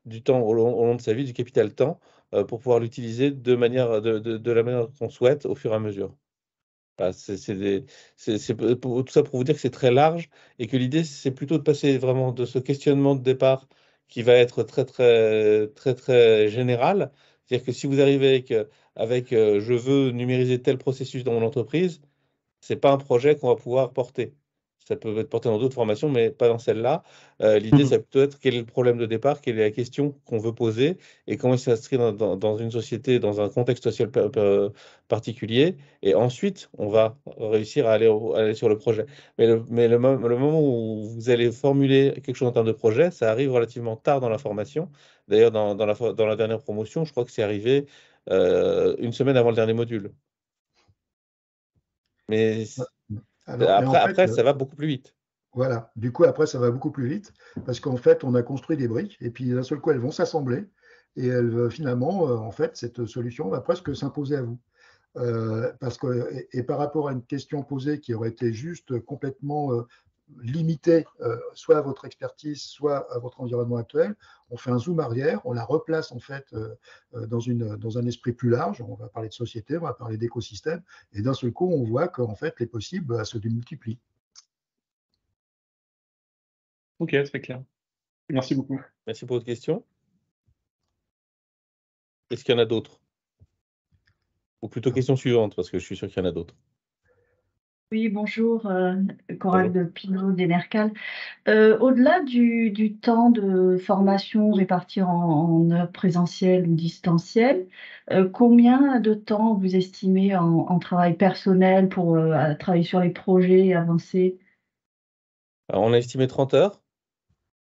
du temps au long de sa vie, du capital temps, pour pouvoir l'utiliser de la manière qu'on souhaite au fur et à mesure. Voilà, tout ça pour vous dire que c'est très large et que l'idée, c'est plutôt de passer vraiment de ce questionnement de départ qui va être très, très, très, très général. C'est-à-dire que si vous arrivez avec je veux numériser tel processus dans mon entreprise, c'est pas un projet qu'on va pouvoir porter. Ça peut être porté dans d'autres formations, mais pas dans celle-là. L'idée, ça peut être quel est le problème de départ, quelle est la question qu'on veut poser et comment il s'inscrit dans une société, dans un contexte social particulier. Et ensuite, on va réussir à aller sur le projet. Mais le moment où vous allez formuler quelque chose en termes de projet, ça arrive relativement tard dans la formation. D'ailleurs, dans la dernière promotion, je crois que c'est arrivé une semaine avant le dernier module. Mais Alors, et en fait, après, ça va beaucoup plus vite. voilà. Du coup, après, ça va beaucoup plus vite parce qu'en fait, on a construit des briques et puis d'un seul coup, elles vont s'assembler et finalement, en fait, cette solution va presque s'imposer à vous. Parce que, et par rapport à une question posée qui aurait été juste complètement limitée, soit à votre expertise, soit à votre environnement actuel, on fait un zoom arrière, on la replace en fait dans un esprit plus large. On va parler de société, on va parler d'écosystème, et d'un seul coup, on voit qu'en fait, les possibles se démultiplient. Ok, très clair. Merci beaucoup. Merci pour votre question. Est-ce qu'il y en a d'autres? Ou plutôt question suivante, parce que je suis sûr qu'il y en a d'autres. Oui, bonjour, Coralie de Pinot d'Enercal. Au-delà du temps de formation réparti en heures présentielles ou distancielles, combien de temps vous estimez en travail personnel pour travailler sur les projets et avancer? Alors, on a estimé 30 heures.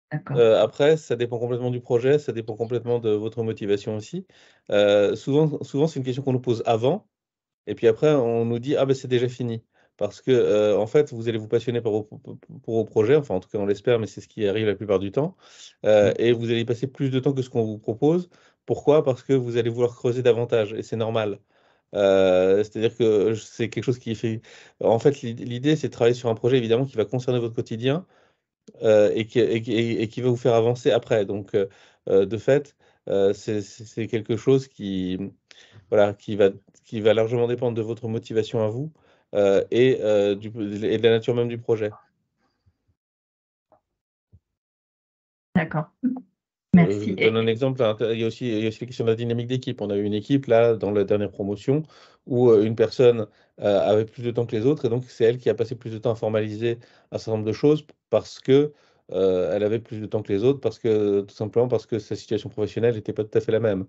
D'accord. Après, ça dépend complètement du projet, ça dépend complètement de votre motivation aussi. Souvent c'est une question qu'on nous pose avant, et puis après, on nous dit, ah ben c'est déjà fini. Parce que, en fait, vous allez vous passionner pour vos projets, enfin, en tout cas, on l'espère, mais c'est ce qui arrive la plupart du temps. Et vous allez y passer plus de temps que ce qu'on vous propose. Pourquoi? Parce que vous allez vouloir creuser davantage, et c'est normal. C'est-à-dire que c'est quelque chose qui fait. En fait, l'idée, c'est de travailler sur un projet, évidemment, qui va concerner votre quotidien et qui va vous faire avancer après. Donc, de fait, c'est quelque chose voilà, qui va largement dépendre de votre motivation à vous et de la nature même du projet. D'accord. Je Merci. donne un exemple. Il y a aussi la question de la dynamique d'équipe. On a eu une équipe, là, dans la dernière promotion, où une personne avait plus de temps que les autres, et donc c'est elle qui a passé plus de temps à formaliser un certain nombre de choses parce que elle avait plus de temps que les autres, tout simplement parce que sa situation professionnelle n'était pas tout à fait la même.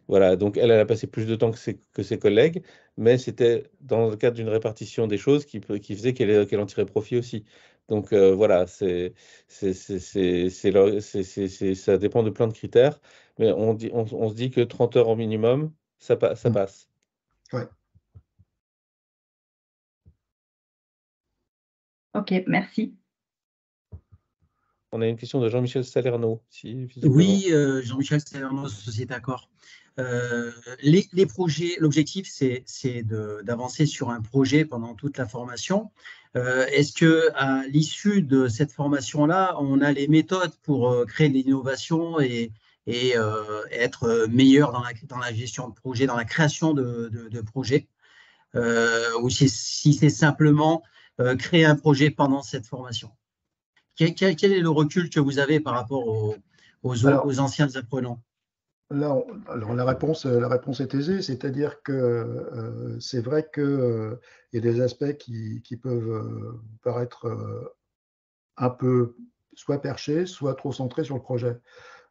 Voilà, donc elle a passé plus de temps que ses collègues, mais c'était dans le cadre d'une répartition des choses qui faisait qu'elle en tirait profit aussi. Donc voilà, ça dépend de plein de critères, mais on se dit que 30 heures au minimum, ça passe. Ouais. Ok, merci. On a une question de Jean-Michel Salerno. Oui, Jean-Michel Salerno, Société Accor. Les projets, l'objectif, c'est d'avancer sur un projet pendant toute la formation. Est-ce qu'à l'issue de cette formation-là, on a les méthodes pour créer de l'innovation et être meilleur dans la gestion de projet, dans la création de projets, ou si c'est simplement créer un projet pendant cette formation? Quel est le recul que vous avez par rapport aux anciens apprenants? Là, alors la réponse est aisée, c'est-à-dire que c'est vrai qu'il y a des aspects qui peuvent paraître un peu soit perchés, soit trop centrés sur le projet.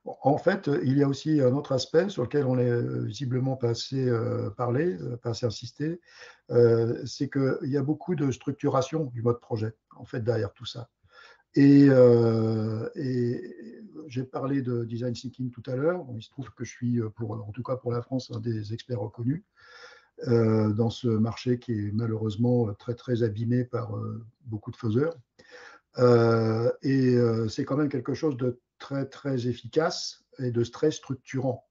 En fait, il y a aussi un autre aspect sur lequel on est visiblement pas assez parlé, pas assez insisté, c'est qu'il y a beaucoup de structuration du mode projet, en fait, derrière tout ça. Et j'ai parlé de design thinking tout à l'heure. Il se trouve que je suis, en tout cas pour la France, un des experts reconnus dans ce marché qui est malheureusement très très abîmé par beaucoup de faiseurs. C'est quand même quelque chose de très très efficace et de très structurant.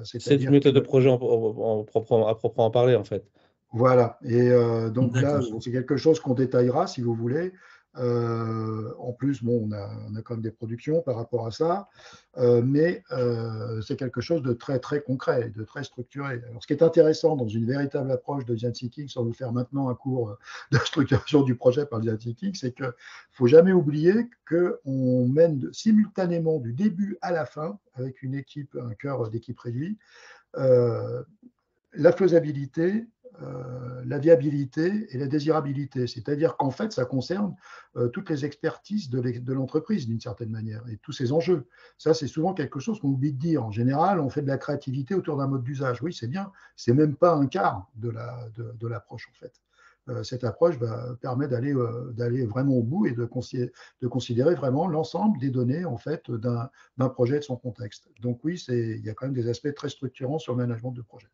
C'est une C'est-à-dire méthode de que projet à proprement parler, en fait. voilà, donc là, D'accord. c'est quelque chose qu'on détaillera si vous voulez. En plus, bon, on a quand même des productions par rapport à ça, mais c'est quelque chose de très très concret, de très structuré. Alors, ce qui est intéressant dans une véritable approche de design thinking, sans vous faire maintenant un cours de structuration du projet par design thinking, c'est qu'il ne faut jamais oublier qu'on mène simultanément du début à la fin, avec une équipe, un cœur d'équipe réduit, euh, la faisabilité, la viabilité et la désirabilité. C'est-à-dire qu'en fait, ça concerne toutes les expertises de l'entreprise d'une certaine manière et tous ces enjeux. Ça, c'est souvent quelque chose qu'on oublie de dire. En général, on fait de la créativité autour d'un mode d'usage. Oui, c'est bien. C'est même pas un quart de l'approche en fait. Cette approche permet d'aller vraiment au bout et de considérer vraiment l'ensemble des données en fait d'un projet et de son contexte. Donc oui, il y a quand même des aspects très structurants sur le management de projet.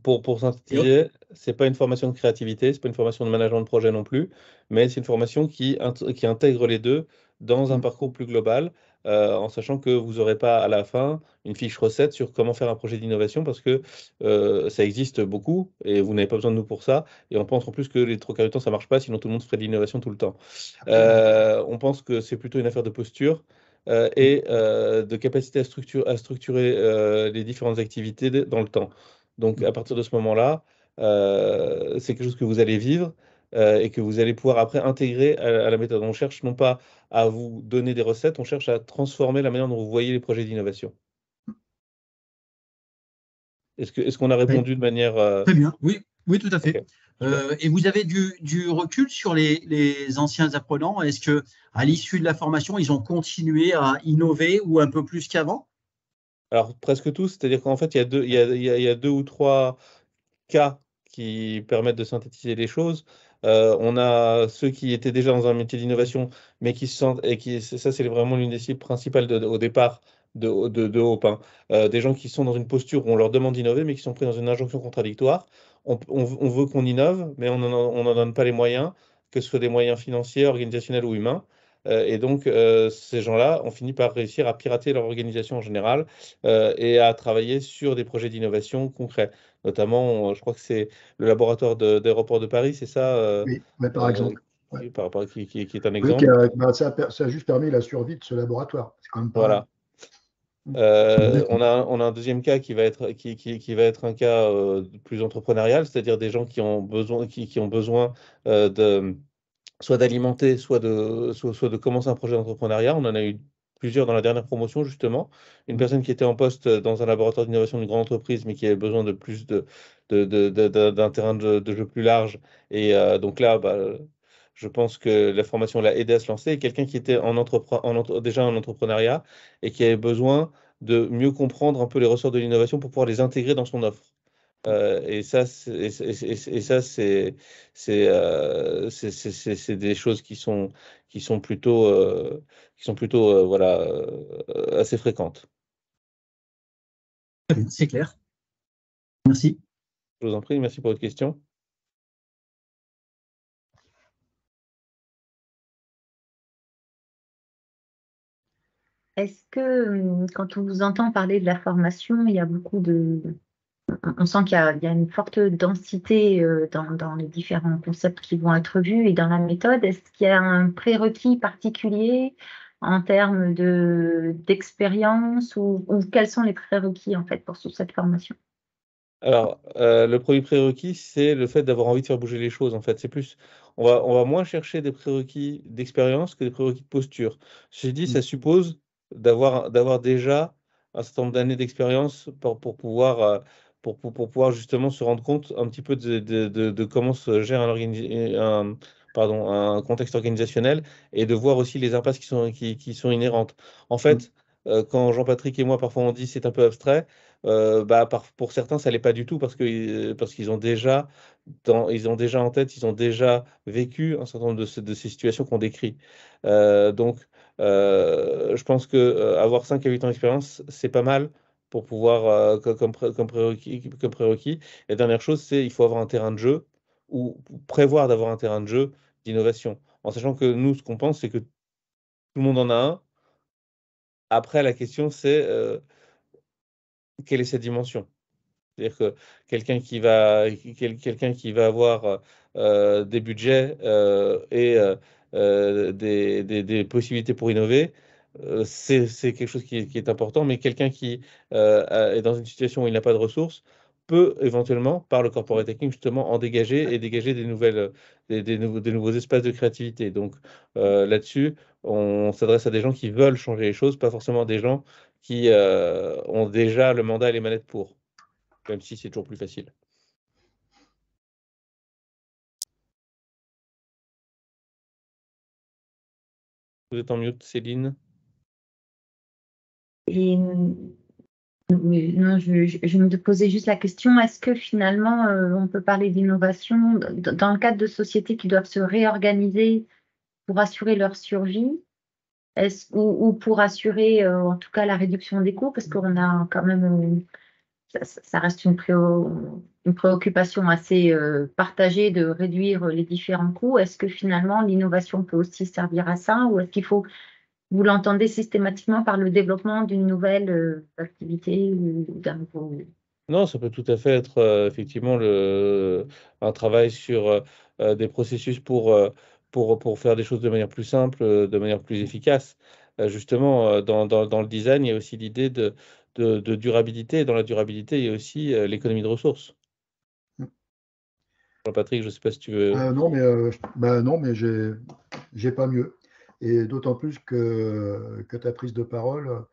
Pour synthétiser, c'est pas une formation de créativité, c'est pas une formation de management de projet non plus, mais c'est une formation qui intègre les deux dans un parcours plus global, en sachant que vous n'aurez pas à la fin une fiche recette sur comment faire un projet d'innovation parce que ça existe beaucoup et vous n'avez pas besoin de nous pour ça. Et on pense en plus que les trois quarts du temps ça marche pas, sinon tout le monde ferait de l'innovation tout le temps. On pense que c'est plutôt une affaire de posture. Et de capacité à structurer les différentes activités dans le temps. Donc, à partir de ce moment-là, c'est quelque chose que vous allez vivre et que vous allez pouvoir après intégrer à la méthode. On cherche non pas à vous donner des recettes, on cherche à transformer la manière dont vous voyez les projets d'innovation. Est-ce qu'on a Oui. répondu de manière... Très bien, oui, oui, tout à fait. Ok, super. Et vous avez du recul sur les anciens apprenants? Est-ce que à l'issue de la formation, ils ont continué à innover ou un peu plus qu'avant? Alors, presque tous, c'est-à-dire qu'en fait, il y a deux ou trois cas qui permettent de synthétiser les choses. On a ceux qui étaient déjà dans un métier d'innovation, mais qui se sentent, et qui, ça c'est vraiment l'une des cibles principales au départ de Hope, hein. Des gens qui sont dans une posture où on leur demande d'innover, mais qui sont pris dans une injonction contradictoire. On veut qu'on innove, mais on n'en donne pas les moyens, que ce soit des moyens financiers, organisationnels ou humains. Et donc, ces gens-là ont fini par réussir à pirater leur organisation en général et à travailler sur des projets d'innovation concrets. Notamment, je crois que c'est le laboratoire d'aéroport de Paris, c'est ça, Oui, mais par euh, exemple. Ouais. qui est un Oui, exemple. ça a juste permis la survie de ce laboratoire. C'est quand même pas rien. Voilà. On a un deuxième cas qui va être un cas plus entrepreneurial, c'est-à-dire des gens qui ont besoin de soit d'alimenter, soit de commencer un projet d'entrepreneuriat. On en a eu plusieurs dans la dernière promotion, justement. Une personne qui était en poste dans un laboratoire d'innovation d'une grande entreprise, mais qui avait besoin de plus d'un terrain de jeu plus large. Et donc là, bah, je pense que la formation l'a aidé à se lancer. Et quelqu'un qui était déjà en entrepreneuriat et qui avait besoin de mieux comprendre un peu les ressorts de l'innovation pour pouvoir les intégrer dans son offre. Et ça, c'est des choses qui sont plutôt voilà, assez fréquentes. Très bien, c'est clair. Merci. Je vous en prie, merci pour votre question. Est-ce que quand on vous entend parler de la formation, il y a beaucoup de... On sent qu'il y a une forte densité dans les différents concepts qui vont être vus et dans la méthode. Est-ce qu'il y a un prérequis particulier en termes d'expérience ou quels sont les prérequis en fait pour cette formation? Alors, le premier prérequis, c'est le fait d'avoir envie de faire bouger les choses, en fait. C'est plus, on va moins chercher des prérequis d'expérience que des prérequis de posture. J'ai dit, ça suppose d'avoir déjà un certain nombre d'années d'expérience pour pouvoir justement se rendre compte un petit peu de comment se gère un contexte organisationnel et de voir aussi les impasses qui sont inhérentes. En fait, quand Jean-Patrick et moi, parfois, on dit c'est un peu abstrait, pour certains, ça l'est pas du tout parce qu'ils ont déjà en tête, ils ont déjà vécu un certain nombre de ces situations qu'on décrit. Donc, je pense que avoir 5 à 8 ans d'expérience, c'est pas mal pour pouvoir, comme prérequis. Et dernière chose, c'est il faut avoir un terrain de jeu ou prévoir d'avoir un terrain de jeu d'innovation. En sachant que nous, ce qu'on pense, c'est que tout le monde en a un. Après, la question, c'est quelle est cette dimension? C'est-à-dire que quelqu'un qui va avoir des budgets et des possibilités pour innover, c'est quelque chose qui est important, mais quelqu'un qui est dans une situation où il n'a pas de ressources peut éventuellement, par le corporate hacking, justement, en dégager et dégager des nouveaux espaces de créativité. Donc là-dessus, on s'adresse à des gens qui veulent changer les choses, pas forcément des gens qui ont déjà le mandat et les manettes pour, même si c'est toujours plus facile. Vous êtes en mute, Céline? Et non, je me posais juste la question, est-ce que finalement, on peut parler d'innovation dans le cadre de sociétés qui doivent se réorganiser pour assurer leur survie, ou pour assurer en tout cas la réduction des coûts, parce qu'on a quand même, ça reste une préoccupation assez partagée de réduire les différents coûts. Est-ce que finalement l'innovation peut aussi servir à ça, ou est-ce qu'il faut, vous l'entendez systématiquement par le développement d'une nouvelle activité ou d'un nouveau... Non, ça peut tout à fait être effectivement un travail sur des processus pour faire des choses de manière plus simple, de manière plus efficace. Justement, dans le design, il y a aussi l'idée de durabilité. Et dans la durabilité, il y a aussi l'économie de ressources. Jean-Patrick, je ne sais pas si tu veux. Non, mais j'ai pas mieux. Et d'autant plus que ta prise de parole,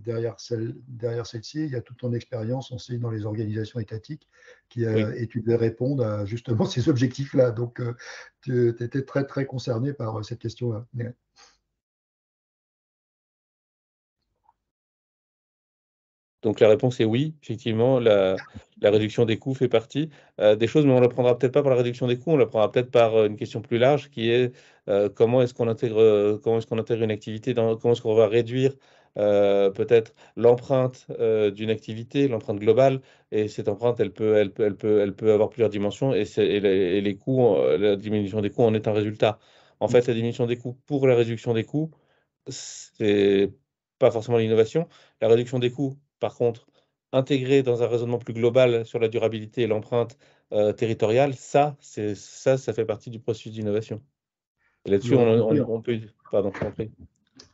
derrière celle-ci, il y a toute ton expérience aussi dans les organisations étatiques Oui. et tu devais répondre à justement ces objectifs-là. Donc, tu étais très, très concerné par cette question-là. Donc la réponse est oui, effectivement, la réduction des coûts fait partie des choses, mais on ne la prendra peut-être pas par la réduction des coûts, on la prendra peut-être par une question plus large qui est comment est-ce qu'on intègre une activité, comment est-ce qu'on va réduire peut-être l'empreinte d'une activité, l'empreinte globale, et cette empreinte, elle peut avoir plusieurs dimensions, et les coûts, la diminution des coûts en est un résultat. En fait, la diminution des coûts pour la réduction des coûts, c'est pas forcément l'innovation. La réduction des coûts, par contre, intégrée dans un raisonnement plus global sur la durabilité et l'empreinte territoriale, ça fait partie du processus d'innovation. Et là-dessus, on peut... Pardon, je t'en prie.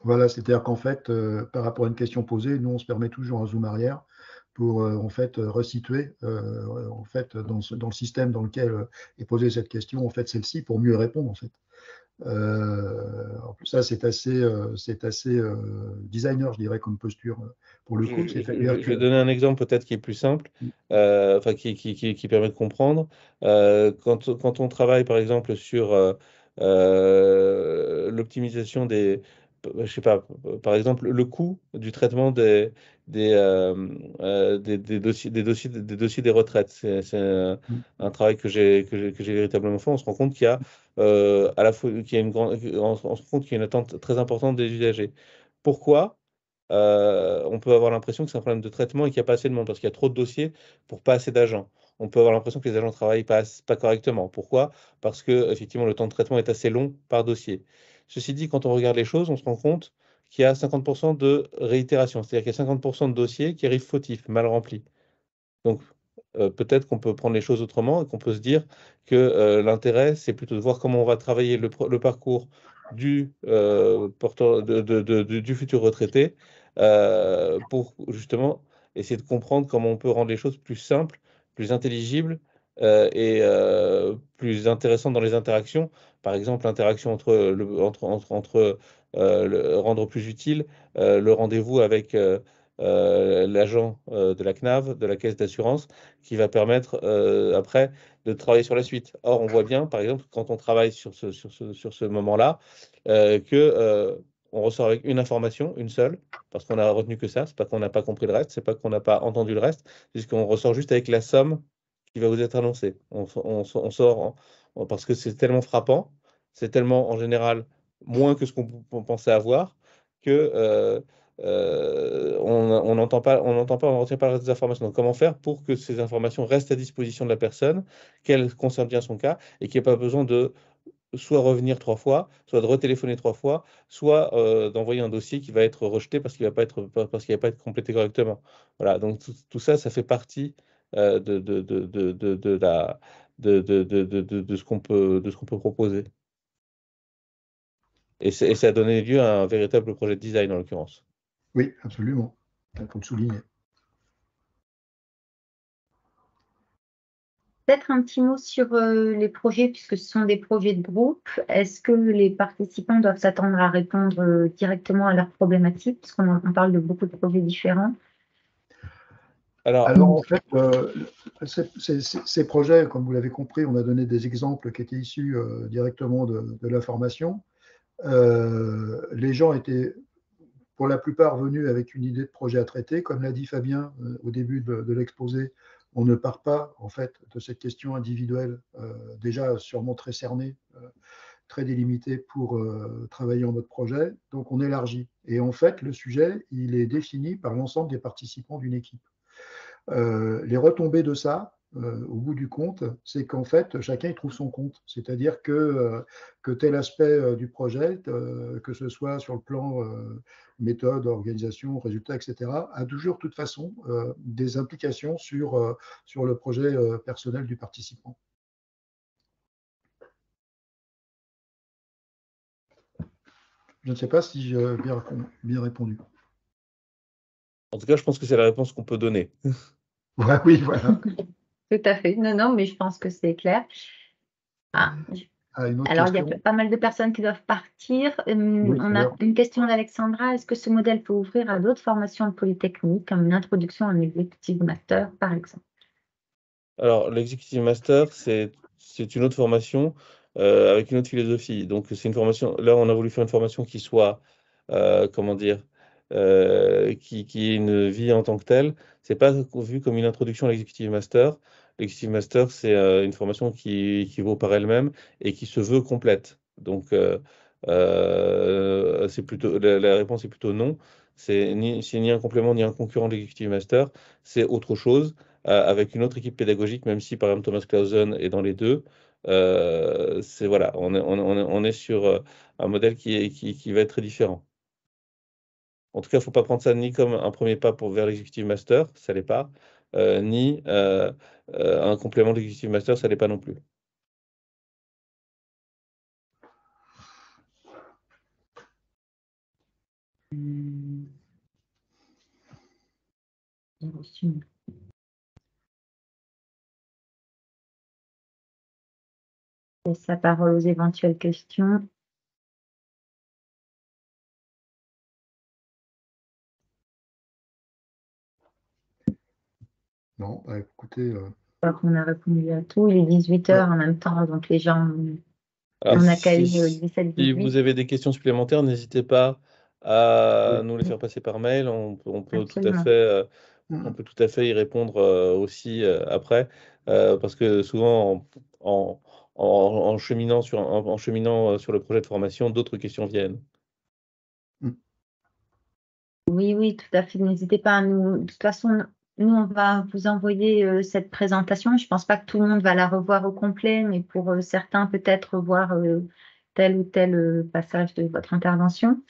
Voilà, c'est-à-dire qu'en fait, par rapport à une question posée, nous, on se permet toujours un zoom arrière pour en fait resituer en fait dans le système dans lequel est posée cette question, en fait celle-ci pour mieux répondre en fait. En plus, ça c'est assez designer, je dirais, comme posture pour le coup. Je vais donner un exemple peut-être qui est plus simple, enfin qui permet de comprendre. Quand on travaille par exemple sur l'optimisation je sais pas, par exemple le coût du traitement des dossiers des retraites. C'est un travail que j'ai véritablement fait. On se rend compte qu'il y a à la fois qu'il y a on se rend compte qu'il y a une attente très importante des usagers. Pourquoi? On peut avoir l'impression que c'est un problème de traitement et qu'il n'y a pas assez de monde parce qu'il y a trop de dossiers pour pas assez d'agents. On peut avoir l'impression que les agents ne travaillent pas correctement. Pourquoi? Parce que effectivement, le temps de traitement est assez long par dossier. Ceci dit, quand on regarde les choses, on se rend compte qu'il y a 50% de réitération, c'est-à-dire qu'il y a 50% de dossiers qui arrivent fautifs, mal remplis. Donc, peut-être qu'on peut prendre les choses autrement et qu'on peut se dire que l'intérêt, c'est plutôt de voir comment on va travailler le parcours du du futur retraité pour justement essayer de comprendre comment on peut rendre les choses plus simples, plus intelligibles et plus intéressantes dans les interactions. Par exemple, l'interaction entre rendre plus utile le rendez-vous avec l'agent de la CNAV, de la caisse d'assurance, qui va permettre après de travailler sur la suite. Or, on voit bien, par exemple, quand on travaille sur ce moment-là, on ressort avec une information, une seule, parce qu'on a retenu que ça. C'est pas qu'on n'a pas compris le reste, c'est pas qu'on n'a pas entendu le reste, c'est qu'on ressort juste avec la somme qui va vous être annoncée. On sort parce que c'est tellement frappant, c'est tellement en général moins que ce qu'on pensait avoir que on n'entend pas, on ne retient pas le reste des informations. Donc, comment faire pour que ces informations restent à disposition de la personne, qu'elle concerne bien son cas et qu'il n'y ait pas besoin de soit revenir 3 fois, soit de retéléphoner 3 fois, soit d'envoyer un dossier qui va être rejeté parce qu'il va pas être complété correctement. Voilà, donc tout ça, ça fait partie de ce qu'on peut proposer. Et ça a donné lieu à un véritable projet de design en l'occurrence. Oui, absolument. Il faut le souligner. Peut-être un petit mot sur les projets, puisque ce sont des projets de groupe. Est-ce que les participants doivent s'attendre à répondre directement à leurs problématiques, puisqu'on parle de beaucoup de projets différents? Alors en fait, ces projets, comme vous l'avez compris, on a donné des exemples qui étaient issus directement de la formation. Les gens étaient pour la plupart venus avec une idée de projet à traiter. Comme l'a dit Fabien au début de l'exposé, on ne part pas en fait de cette question individuelle, déjà sûrement très cernée, très délimitée pour travailler en mode projet. Donc on élargit. Et en fait, le sujet, il est défini par l'ensemble des participants d'une équipe. Les retombées de ça, au bout du compte, c'est qu'en fait, chacun y trouve son compte. C'est-à-dire que tel aspect du projet, que ce soit sur le plan méthode, organisation, résultat, etc., a toujours, de toute façon, des implications sur le projet personnel du participant. Je ne sais pas si j'ai bien répondu. En tout cas, je pense que c'est la réponse qu'on peut donner. Ouais, oui, voilà. Tout à fait. Non, mais je pense que c'est clair. Alors, il y a pas mal de personnes qui doivent partir. On a une question d'Alexandra. Est-ce que ce modèle peut ouvrir à d'autres formations de Polytechnique, comme une introduction à un Executive Master, par exemple? Alors, l'Executive Master, c'est une autre formation avec une autre philosophie. Donc, c'est une formation. Là, on a voulu faire une formation qui soit, comment dire, qui ait une vie en tant que telle. C'est pas vu comme une introduction à l'Executive Master. L'Executive Master, c'est une formation qui vaut par elle-même et qui se veut complète. Donc, c'est plutôt la réponse est plutôt non. C'est ni un complément ni un concurrent de l'Executive Master. C'est autre chose avec une autre équipe pédagogique, même si par exemple Thomas Clausen est dans les deux. Voilà, on est sur un modèle qui va être très différent. En tout cas, il ne faut pas prendre ça ni comme un premier pas vers l'Executive Master, ça ne l'est pas, ni un complément de l'Executive Master, ça ne l'est pas non plus. Laisse la parole aux éventuelles questions. Non, bah, écoutez. Je crois qu'on a répondu à tout. Il est 18h en même temps, donc les gens. On a calé 17-18. Si vous avez des questions supplémentaires, n'hésitez pas à nous les faire passer par mail. On peut tout à fait, y répondre aussi après, parce que souvent, en cheminant sur le projet de formation, d'autres questions viennent. Oui, tout à fait. N'hésitez pas à nous. De toute façon, nous, on va vous envoyer cette présentation. Je ne pense pas que tout le monde va la revoir au complet, mais pour certains, peut-être voir tel ou tel passage de votre intervention.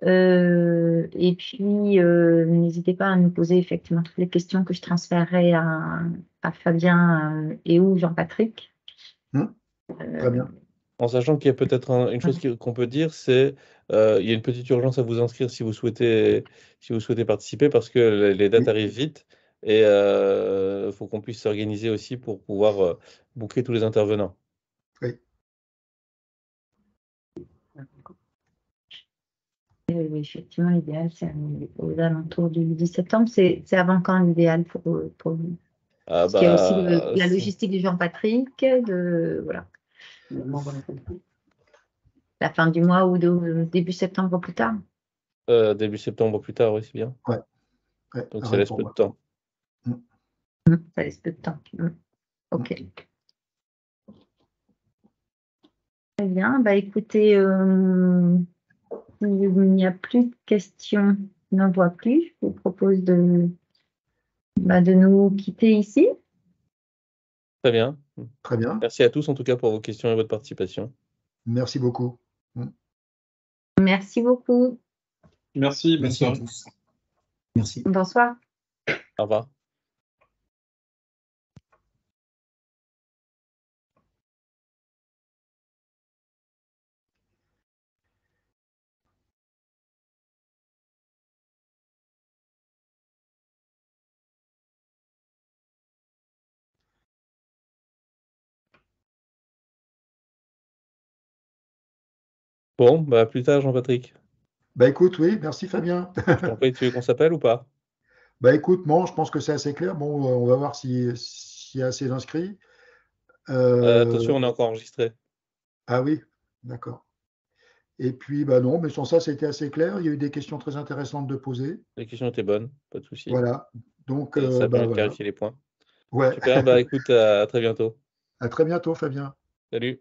Et puis, n'hésitez pas à nous poser effectivement toutes les questions que je transférerai à Fabien et ou Jean-Patrick. Très bien. En sachant qu'il y a peut-être une chose qu'on peut dire, c'est il y a une petite urgence à vous inscrire si vous souhaitez participer, parce que les dates arrivent vite et il faut qu'on puisse s'organiser aussi pour pouvoir booker tous les intervenants. Oui. Effectivement, l'idéal, c'est aux alentours du 10 septembre. C'est avant quand l'idéal pour vous? Ah Parce qu'il y a aussi bah, la logistique du Jean-Patrick, voilà, la fin du mois ou début septembre au plus tard. début septembre ou plus tard, oui, c'est bien. Ouais, Donc ça pareil laisse pour peu de moi. temps. Ça laisse peu de temps. Ok. Très bien. Bah, écoutez, s'il n'y a plus de questions, je n'en vois plus. Je vous propose de nous quitter ici. Très bien. Très bien. Merci à tous en tout cas pour vos questions et votre participation. Merci beaucoup. Merci beaucoup. Merci, bonne Merci à soirée. tous. Merci. Bonsoir. Au revoir. Bon, bah à plus tard, Jean-Patrick. Bah écoute, oui, merci Fabien. Je t'en prie, tu veux qu'on s'appelle ou pas? Bah écoute, bon, je pense que c'est assez clair. Bon, on va voir s'il y a assez d'inscrits. Attention, on est encore enregistré. Ah oui, d'accord. Et puis, bah non, mais sans ça, c'était assez clair. Il y a eu des questions très intéressantes de poser. Les questions étaient bonnes, pas de souci. Voilà. Donc, Et ça a bah permis de voilà. clarifier les points. Ouais. Super, bah écoute, à très bientôt. À très bientôt, Fabien. Salut.